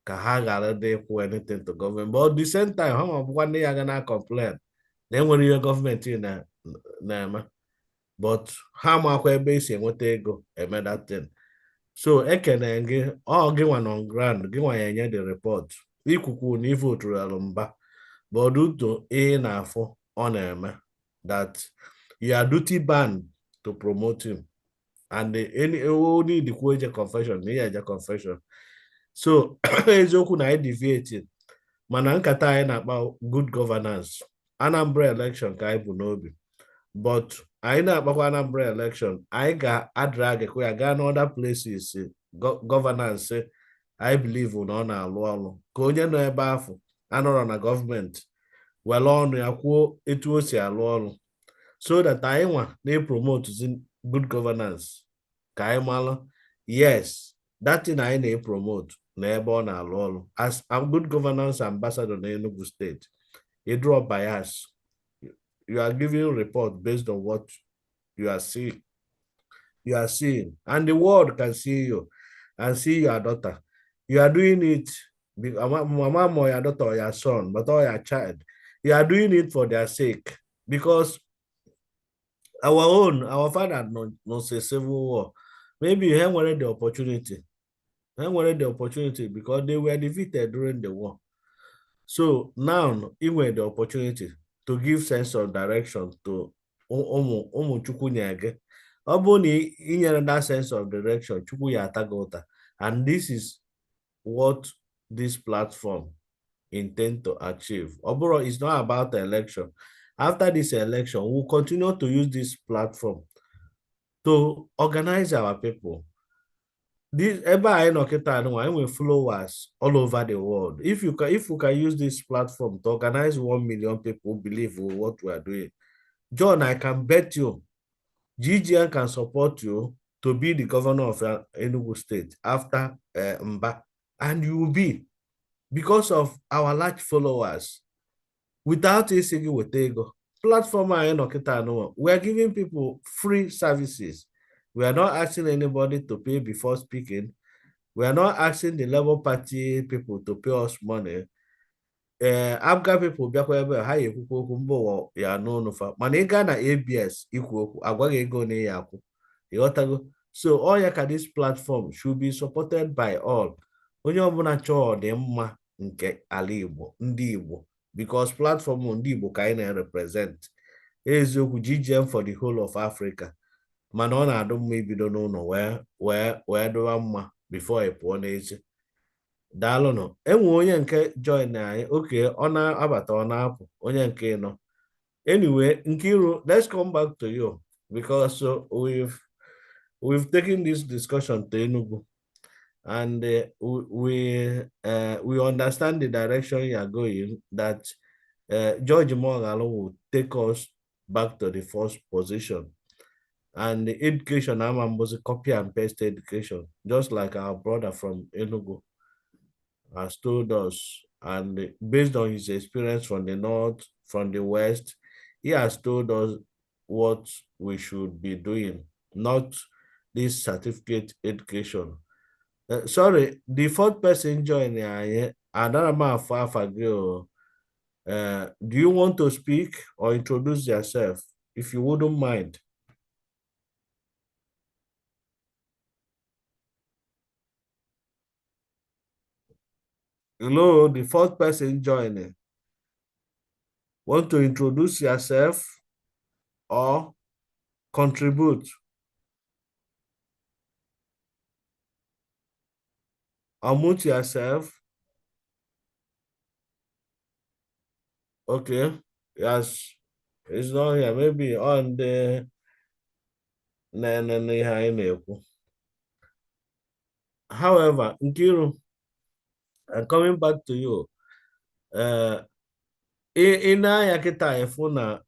ka ha ghara dị ịkwụ anything to government, but at the same time ha ma bụkwa ndị ya ga na complain na enwere ihe gọọmenti na-eme, but ha makwa ebe esi enweta ego eme that thing. So ekene gị, ọ gị nwa on ground, gị nwa ya enye the report ikwukwu na ivoturu alụmba, but uto ihe na-afụ ọ na-eme, that you are duty bound to promote him, and any need ikwu eje confession na ihe eje confession. So eziokwu na anyị deviate, mana nkata anyị na-akpa good governance. Anambra election ka anyị bụ n'obi, but anyị na-akpakwa Anambra election, anyị ga-adrag ya gaa n'other places governance I believe na ọ na-alụ ọrụ, ka onye nọ ebe afọ anọrọ na gọọmenti were ọnụ ya kwuo etu o si alụ ọrụ, so that anyị nwa na-promote good governance, ka anyị mara yes that thing anyị na-promote na ebe ọ na-alụ ọrụ. As a good governance ambassador na Enugu State, you draw bias, you are giving report based on what you are seeing, and the world can see you and see your daughter. You are doing it, mama or your daughter or your son, but or your child, you are doing it for their sake, because our father knows a civil war. Maybe he wanted the opportunity. Because they were defeated during the war. So now he had the opportunity to give sense of direction to Chukwu nyege. Ọ bụ na inyere that sense of direction, Chukwu ya atagota. And this is what this platform intend to achieve. Oboro is not about the election. After this election, we'll continue to use this platform to organize our people. This with followers all over the world. If we can use this platform to organize 1 million people who believe in what we are doing, John, I can bet you GGN can support you to be the governor of Enugu State after Mba, and you will be, because of our large followers. Without a single with ego platform, we are giving people free services. We are not asking anybody to pay before speaking. We are not asking the Labour Party people to pay us money. APGA people bịakwa ebe ha ekwukwu okwu mba ụwa ya n'ọnụfa, mana ị gaa na ABS ikwu okwu agwaghị ego na ya akwụ. Ịghọtago? So all ya ka this platform should be supported by all. Onye ọbụla chọọ dị mma nke ala Igbo, ndị Igbo, because platform ndị Igbo ka anyị na-represent. Eziokwu GGM for the whole of Africa. Mana ọ na-adụ mma ibido n'ụlọ wee dụwa mma before ị pụọ n'echi. Daalụnụ. Enwe onye nke join anyị, okay, ọ na-abata ọ na-apụ, onye nke nọ. Anyway, Nkiru, let's come back to you, because we've taken this discussion to Enugu, and we understand the direction you are going, that George Mogalo will take us back to the first position. And the education, was a copy and paste education, just like our brother from Enugu has told us. And based on his experience from the north, from the west, he has told us what we should be doing, not this certificate education. Sorry, the fourth person joining, do you want to speak or introduce yourself, if you wouldn't mind? Hello, the fourth person joining. Want to introduce yourself or contribute? Unmute yourself. Okay, yes, it's not here. Maybe on the However, Nkiru, coming back to you, in Ayakita Efuna,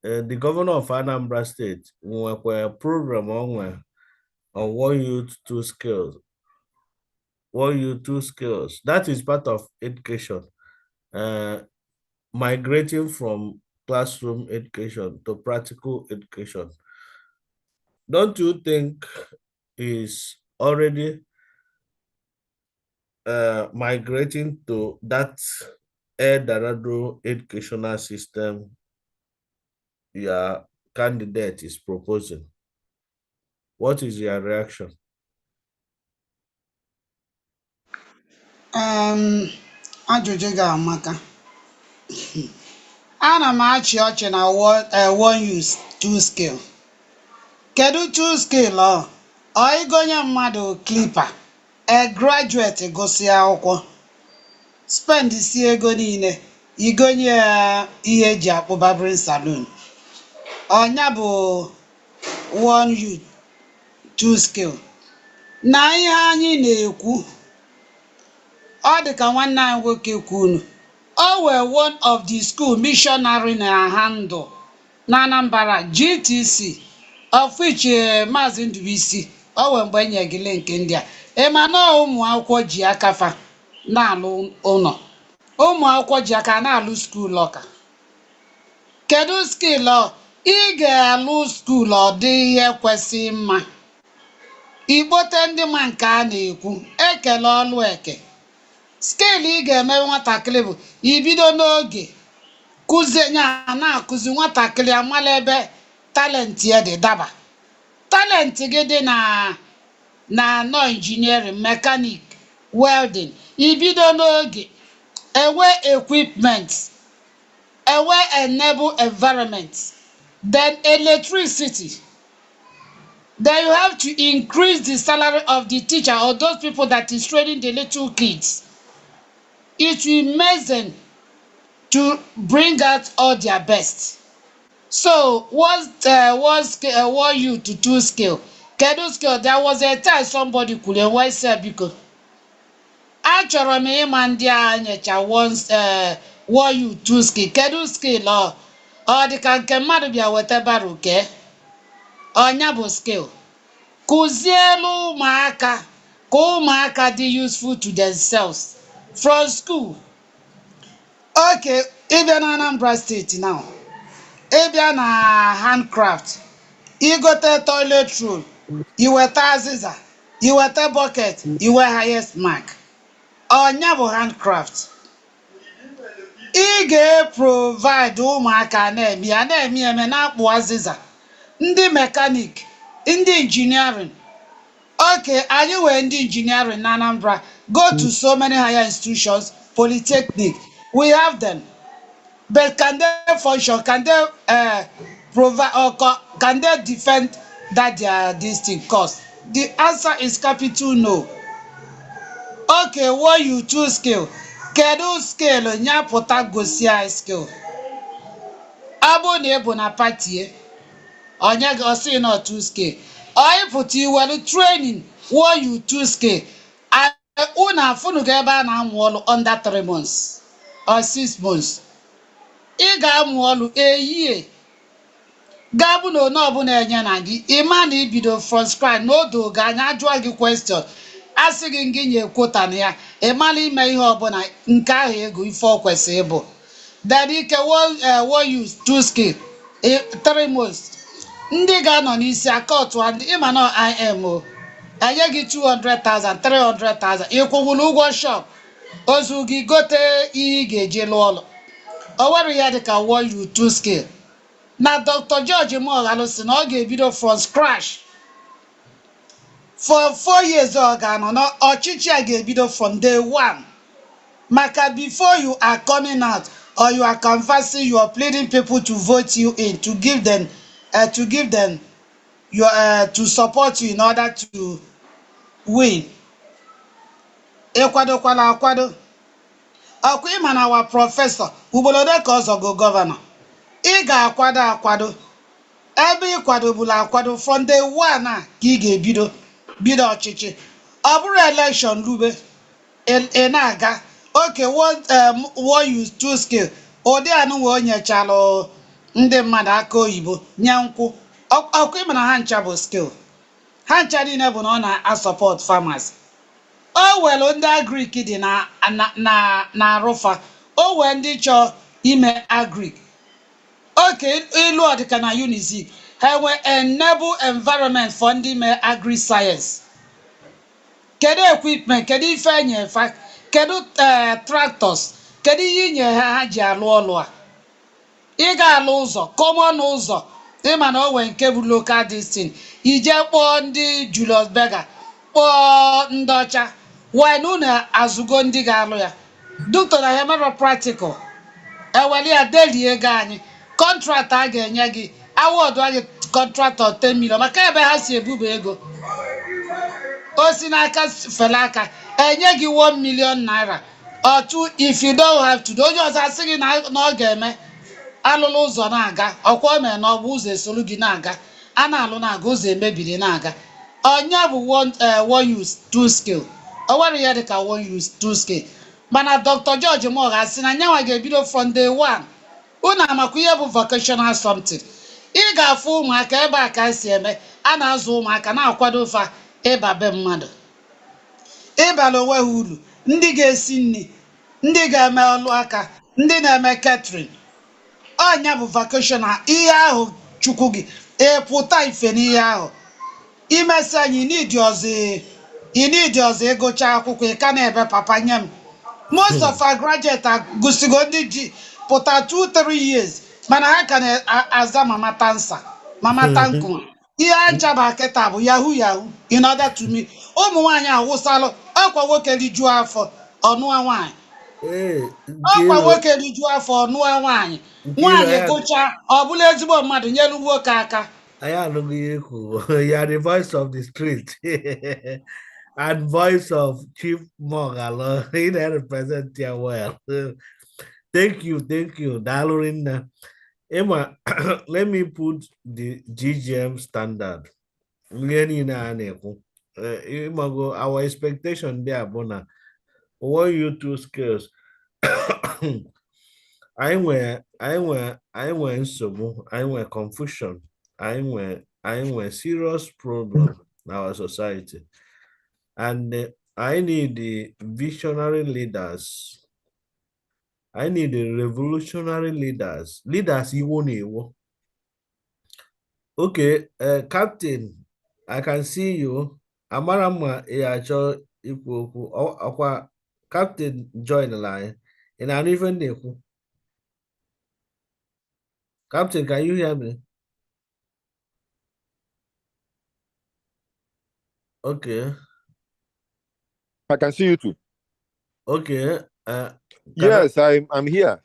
the governor of Anambra State, a program on one youth, two skills. One youth, two skills. That is part of education. Migrating from classroom education to practical education. Don't you think is already migrating to that Eldorado educational system your candidate is proposing? What is your reaction? Ajụjụ ga-amaka. Ana m achị ọchị na one use two skill. Kedu two skill ọ ịgonye mmadụ klipa graduate gụsị akwụkwọ spend si ego niile igonye ya ihe eji akpụ barbering saloon. Ọnya bụ one youth two skill. Na ihe anyị na-ekwu ọ dị ka nwanne anyị nwoke kwunu, o were one of the school missionary na handle na Anambra GTC, of which Maazị Ndubuisi o wee mgbe enye gị link ndị a ịma na ụmụ akwụkwọ ji aka fa na-alụ ụlọ, ụmụ akwụkwọ ji aka na-alụ skuul ọka. Kedu skill ị ga-alụ skuul ọ dị ihe kwesị mma, ikpote ndị ma nke a na-ekwu ekele ọlụ eke. Skill ị ga-eme nwatakịrị bụ ibido n'oge kụzie nya na-akụzi nwatakịrị amala ebe talenti ya dị daba. Talenti gị dị na nọ engineering, mechanic, welding, ibido n'oge enwe equipment, enwe enable environment, then electricity. Then you have to increase the salary of the teacher or those people that is training the little kids. It will make them to bring out all their best. So one you to two skill. Kedu skill? There was a time somebody could always say because achọrọ m ịma ndị a nyecha one you two skill. Kedu skill ọ dị ka nke mmadụ bịa weta baro ke ọnya bụ skill. Kụzielu ụmụaka ka ụmụaka dị useful to themselves from school. Okay, ịbịa na Anambra State now, ịbịa na handcraft, igote toilet roll, iweta azịza, iweta bucket, iwe highest mark. Ọnya bụ handcraft. Ị ga-provide ụmụaka na-eme na-akpụ azịza, ndị mechanic, ndị engineering. Okay, anyị were ndị engineering na Anambra go to so many higher institutions, polytechnic, we have them. But can they function? Can they provide or can they defend that this thing cost? The answer is capital no. Okay, what you two skill? Kedu skill nyapụta gosi anyị skill? Abụ na ebu na party onye gosi na two skill. Onye pụta iwelu training what you two skill. Unu afụnụ ga ebe a na-amụ ọlụ under 3 months or 6 months. Ị ga-amụ ọlụ eyie gabụ na one ọbụla enye na gị ịma na ibido from scratch n'odo ga anya ajụọ gị question asị gị gị nye kwota na ya ịmala ime ihe ọbụla nke ahụ ego ife ọ kwesị ịbụ. Then ike one use two skill 3 months. Ndị ga-anọ n'isi akọtụ ndị ịma na IMO enye gị 200,000 300,000 ịkwụwụrụ ụgwọ shop ozu gị gote ihe ị ga-eji lụọ ọlụ. O nwere ya dịka one you two skill. Na Dr. George Moghalu si na ọ ga-ebido from scratch for 4 years. Ọ ga-anọ na ọchịchị a ga-ebido from day one. Maka before you are coming out or you are canvassing, you are pleading people to vote you in, to give them your to support you in order to win. Ịkwadokwala akwado. Ọkwa ịma na our professor ugbolode ka ọzọ go governor. Ị ga-akwado akwado. Ebe ịkwadobula akwado from day one a ka ị ga-ebido ọchịchị. ọ bụrụ election lube ị na-aga okay one use two skill ụdị anụnwa o nyechalụ ndị mmadụ aka oyibo nye nkwụ ọkụ ịma na ha ncha bụ skill ha ncha niile bụ na ọ na-asọpọt farmers o welu ndị agrik dị na arụfa o wee ndị chọọ ime agrik oke ilu ọdịka na Unizik ha enwe enable environment for ndị mee agri science kedu equipment kedu ife enyefa kedu tractors kedu ihe inye ha ji alụ ọlụ a ị ga-alụ ụzọ common ụzọ ịma na o nwee nke bụ local destin ije kpọọ ndị Julius Berger kpọọ ndị ọcha wee unu azụgo ndị ga-alụ ya doctor na ya mero practical eweli ya delie ego anyị kọntraktọ a ga-enye gị awọdụ anyị kọntraktọ 10 million maka ebe ha si ebuba ego o si n'aka fele aka enye gị 1 million naira otu if you don't have to onye ọzọ asị gị na ọ ga-eme alụlụ ụzọ na-aga ọkwa ome na ọ bụ ụzọ esolu gị na-aga a na-alụ na-aga ụzọ emebiri na-aga onye bụ one use two skill o nwere ya dịka one use two skill mana Dr. George Moga sị na nyanwa ga-ebido from day one unu amakwa ihe bụ vocational something ị ga-afụ ụmụaka ebe a ka esi eme a na-azụ ụmụaka na-akwado fa ịba be mmadụ ịbala onwe ha uru ndị ga-esi nri ndị ga-eme ọlụ aka ndị na-eme catering ọnya bụ vocational ihe ahụ chukwu gị epụta ife n'ihe ahụ imesi anyị inidi ọzọ ịgụcha akwụkwọ ị ka na-ebe papa nye m most of our graduates agụsigo ndị ji pụta 2-3 years mana ha ka na-aza mama tansa mama tanku ihe aja bụ akịta bụ yahoo in order to me ụmụ nwaanyị awụsalụ ọkwa nwoke rijuo afọ ọnụa nwaanyị ọkwa nwoke rijuo afọ ọnụa nwaanyị nwaanyị gụcha ọ bụla ezigbo mmadụ nyelu nwoke aka you are the voice of the street and voice of Chief Mogalo. He represent you well. Thank you. Dalorinna. Emma, let me put the GGM standard. Our expectation there, Bona. One you two skills. I were confusion. I were serious problem in our society. And I need the visionary leaders. I need the revolutionary leaders. Leaders you won't. Okay, Captain, I can see you. Amarama Eacho Ipu Captain join the line. And I even know. Captain, can you hear me? Okay. I can see you too. Okay. Yes, I'm here.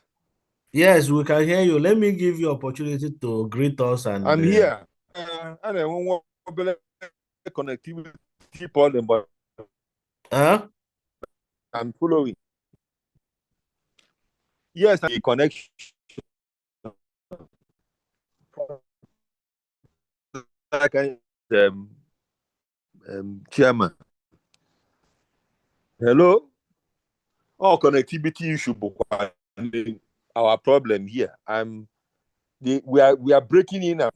Yes, we can hear you. Let me give you opportunity to greet us. And I'm here. And I want connectivity problem, but I'm following. Yes, the connection. Chairman. Hello. Oh, connectivity issue. Our problem here. We are breaking in now.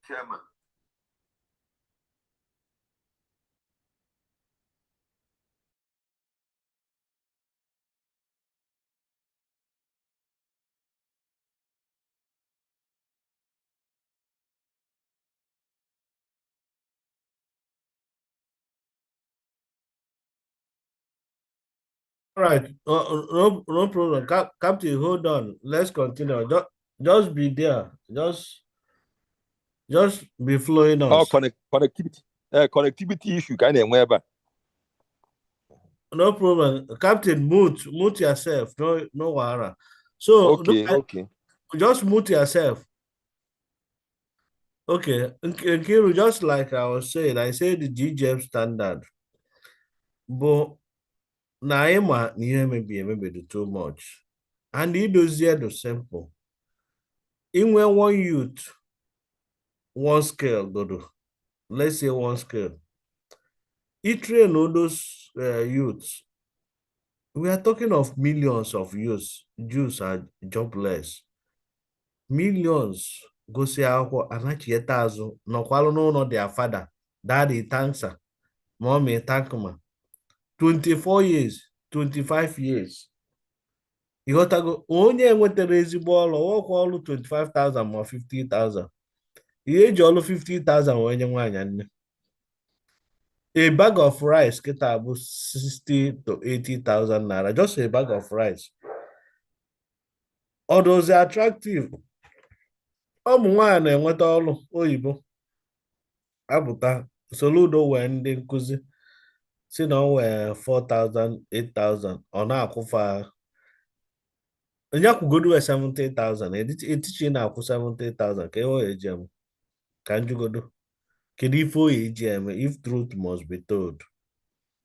Chairman. All right, no problem. Captain, hold on. Let's continue. Just be there. Just be flowing us. Oh, connectivity issue kind of wherever. No problem. Captain, mute yourself. No worry. So okay. Just mute yourself. Okay. Nkiru, just like I was saying, I said the GGM standard. But Naima maybe too much. and idozie the simple. Inwe one youth, one scale, let's say one scale. You train all those youths. We are talking of millions of youths. Jews are jobless. Millions go see akwụkwọ anachieta azụ nọkwalụ n'ụlọ their father, daddy thanks her, mommy thank ma 24 years, 25 years. Ịghọtago onye enwetara ezigbo ọrụ ọkwa ọrụ 25,000 ma 50,000. Ihe eji ọrụ 50,000 wee nye nwaanyị nne. A bag of rice kịta bụ 60 to 80,000 naira, just a bag of rice. Ọ dozi attractive. Ụmụ nwaanyị na-enweta ọrụ oyibo apụta Soludo wee ndị nkụzi si na o wee 4,000 8,000 ọ na-akwụfa onye akwụgodo 70,000 etichi na-akwụ 70,000 ka ewe eji eme ka njugodo kedu ife oyi eji eme if truth must be told.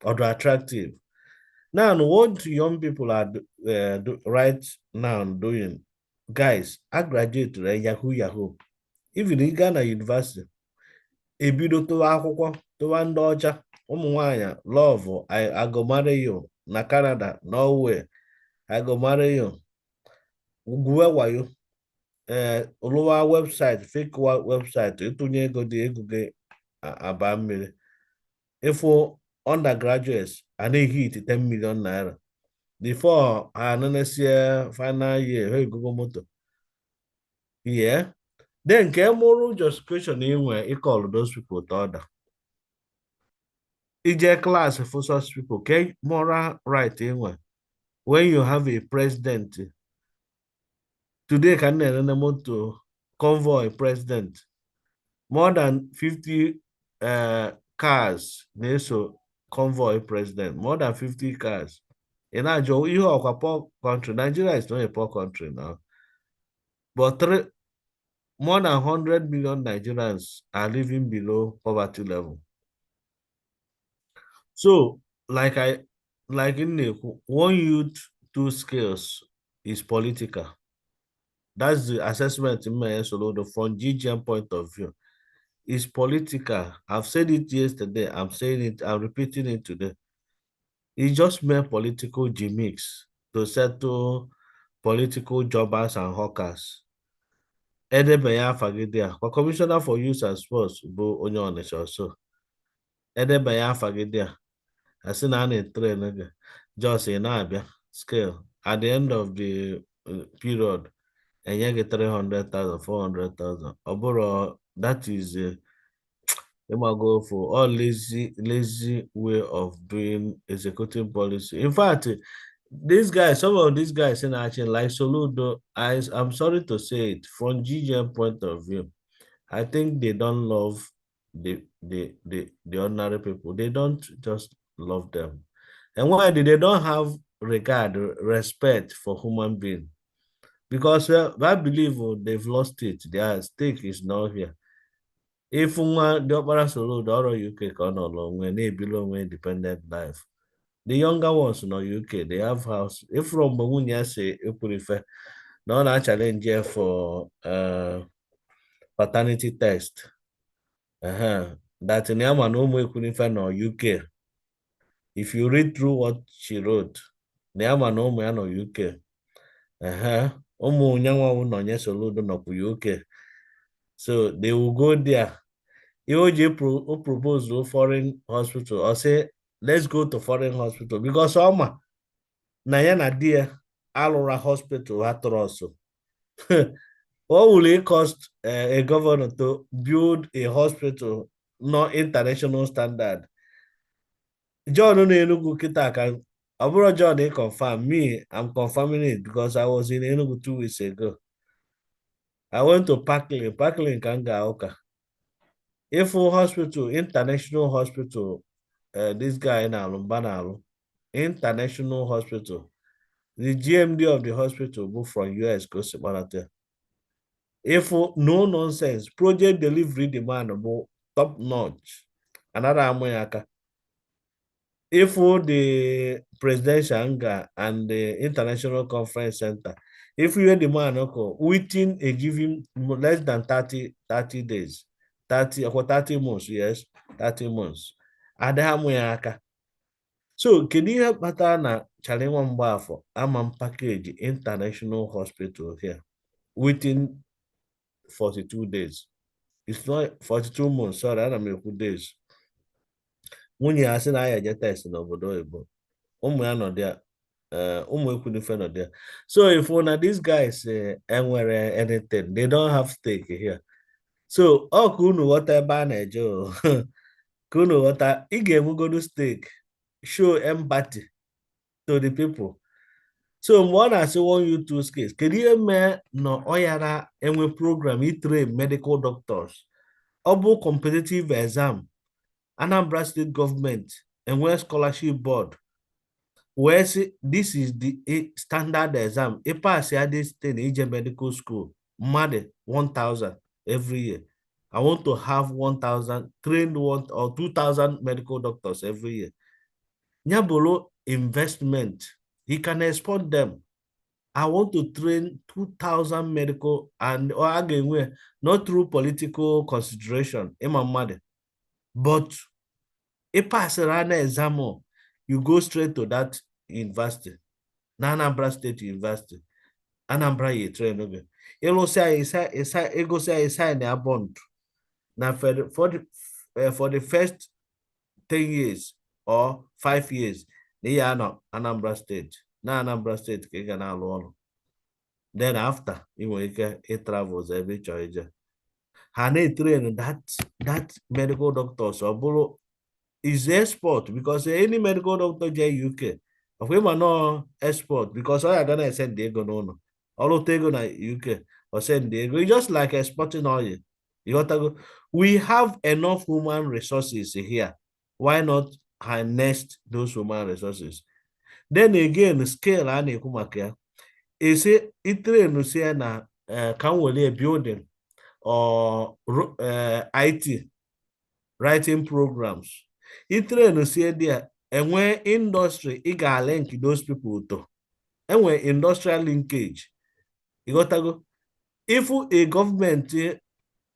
Or attractive. Now what young people are right now doing, guys, I graduated Yahoo. Even in Ghana University, ebido tụwa akwụkwọ tụwa ndị ọcha ụmụ nwanyị love I go marry you na Canada, Norway, I go marry you. Ugwe wayo ụlụwa website, fake website, ịtụnye ego dị ego gị aba mmiri. Ifo undergraduates and they hit 10 million naira. Before next year, final year, hey, Google motor. Yeah. Then get more justification in where you call those people to order. EJ class for such people, okay? Moral right in where when you have a president today can to convoy president more than 50 cars so convoy president, more than 50 cars. In a poor country, Nigeria is not a poor country now. But more than 100 million Nigerians are living below poverty level. So, like in the one youth, two skills is political. That's the assessment in my solo from GGM point of view. Is political. I've said it yesterday. I'm saying it. I'm repeating it today. It's just mere political gimmicks to settle political jobbers and hawkers. Edebanya Fagidia, Commissioner for Youth and Sports, Bo Onyon also. Edebanya Fagidia, I seen an train just in Abia scale. At the end of the period, and you get 300,000, 400,000. Oboro, that is they might go for all lazy way of doing executive policy. In fact, some of these guys in action like Soludo, I'm sorry to say it, from GGM point of view, I think they don't love the ordinary people. They don't just love them. And why they don't have regard, respect for human being? Because I believe they've lost it. Their stake is not here. If the opera solo the other UK can no long when they belong independent life. The younger ones in the UK, they have house. If from Bamunya say you prefer not challenge here for paternity test. That in Yama no more no UK. If you read through what she wrote, Nyama no more no UK. Omo nyanwa no solo no UK. So they will go there. EOJ propose to foreign hospital or say, let's go to foreign hospital because Oma Nayana dear Alora hospital at also. What will it cost a governor to build a hospital not international standard? John Enugu Kitaka, Aburo John they confirm me, I'm confirming it because I was in Enugu 2 weeks ago. I went to Parkland Kanga Oka. If hospital, international hospital, this guy in Alumbanalo, international hospital, the GMD of the hospital go from US goes to Malate. If no nonsense, project delivery demand about top notch, another Amoyaka. if the presidential and the international conference center, if you the man within a given less than 30 days, 30 or 30 months, yes, 30 months. Aka. So kedu ihe kpatara na Chalinwa Mgbafọ ama package international hospital here within 42 days? It's not 42 months, sorry, ana m ekwu days. Nwunye ya sị na ya eje test n'obodo oyibo, ụmụ ya nọ there, ụmụ ekwunife nọ there. So if una these guys enwere anything, they don't have stake here. So ọ ka unu ghọta ebe a na-eje o ka unu ghọta, ị ga-enwegodu stake, show empathy to the people. So mgbe ọ na-asị one U2 skills, kedu ihe mee na ọ yara enwe program train medical doctors? Ọ bụ competitive exam, Anambra State Government enwe scholarship board wee sị this is the standard exam. Ị pass ya this thing ije medical school, mmadụ 1,000 every year. I want to have 1,000 trained one or 2,000 medical doctors every year. Nyabolo investment, he can export them. I want to train 2,000 medical and or again, not through political consideration, but a pass an exam, you go straight to that university, Anambra State University, Anambra ye train again. It will say sign a bond. Now for the first 10 years or 5 years, they are not Anambra State. Na Anambra State ka ị ga na-alụ ọrụ. Then after, ị nwere ike travels ebe ị chọrọ ije. Ha na-train that medical doctors ọ bụrụ is export, because any medical doctor jee UK, of ịma nọ export, because ọ ya ga na-esend ego n'ụlọ. Ọlụta ego na UK or send ego. It's just like exporting oil. You got to go. We have enough human resources here. Why not harness those human resources? Then again, scale a na-ekwu maka ya. Ese itrain si na ka m were building or IT writing programs. Itrain si there enwe industry ị ga-link those people to. Enwe industrial linkage. You got to go. If a government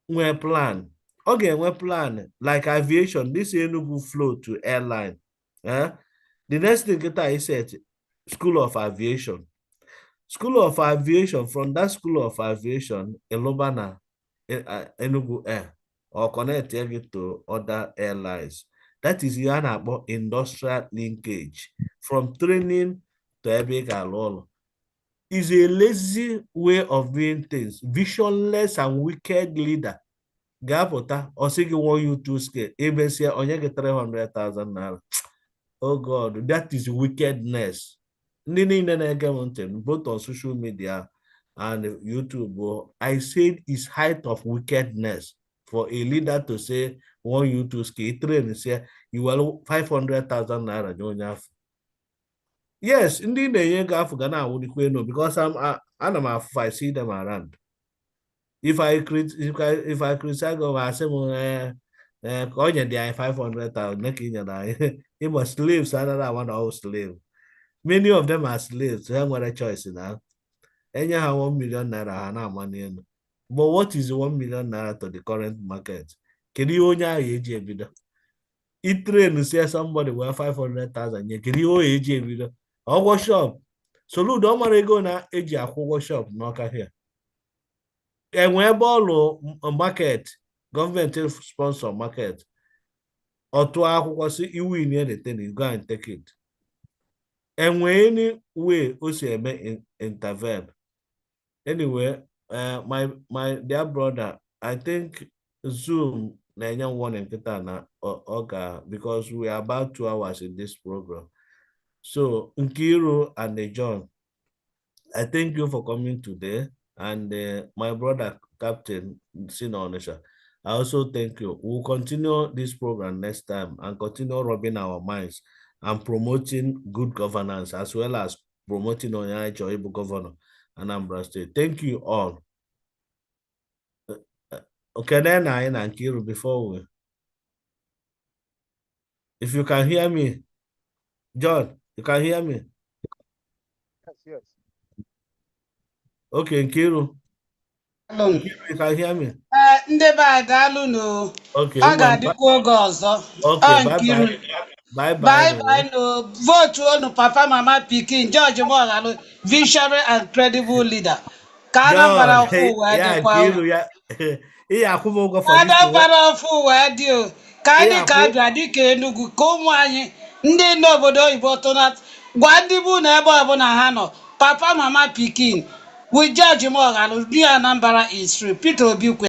nwee plan, ọ ga-enwe plan like aviation, this Enugu flow to airline. The next thing I said, School of Aviation. School of Aviation, from that School of Aviation, Elobana, Enugu Air, or connect it to other airlines. That is about industrial linkage. From training to APGA law. Is a lazy way of doing things, visionless and wicked leader. Gapota, or say you want you to scale, even say on 300,000 naira. Oh God, that is wickedness. Both on social media and YouTube, I said it's height of wickedness for a leader to say, want you to scale, train and say, you will 500,000 naira. Yes, indeed, the Ghana would because I see them around. If I criticize go, I say, they are 500,000. He was slaves, another one all slave. Many of them are slaves. They have a choice now. Anyhow, 1 million naira na money. But what is 1 million naira to the current market? Can you only age a bit? It train to say somebody worth 500,000. You can you age a bit? Our shop. So look, don't worry, go na age a shop, knock here. And when ball market, government sponsor market, or to you win anything, you go and take it. And when any way also intervene. Anyway, my dear brother, I think Zoom na one in Kitana or because we are about 2 hours in this program. So Nkiru and John, I thank you for coming today. And my brother, Captain Sinonisha, I also thank you. We'll continue this program next time and continue rubbing our minds and promoting good governance as well as promoting Onyacho Ibu Governor Anambra State. Thank you all. Okay, then I and Kiru before we. If you can hear me. John, you can hear me? Yes. Okay, Nkiru. Alụnụ. Nkiru, you can hear me? Ndị be anyị daalụnụ. Okay, Ọ ngwa ga-adịkwa oge ọzọ. okay, bye Nkiru. bye. Bye bye. Bye bye no. Vote unu papa mama pikin George Moghalu visionary and credible leader. Ka Anambra John, ọfụ wee yeah, dịkwa o. Nkiru, yeah. Yeah, I go for this thing. Anambra ọfụ wee dị o. Ka anyị Yeah, ka abịa dịka Enugu ka ụmụ anyị ndị n'obodo oyibo tụnat gwa ndị bụ na ebe ọbụla ha nọ papa mama pikin with George Moghalu dị Anambra is free Peter Obi kwe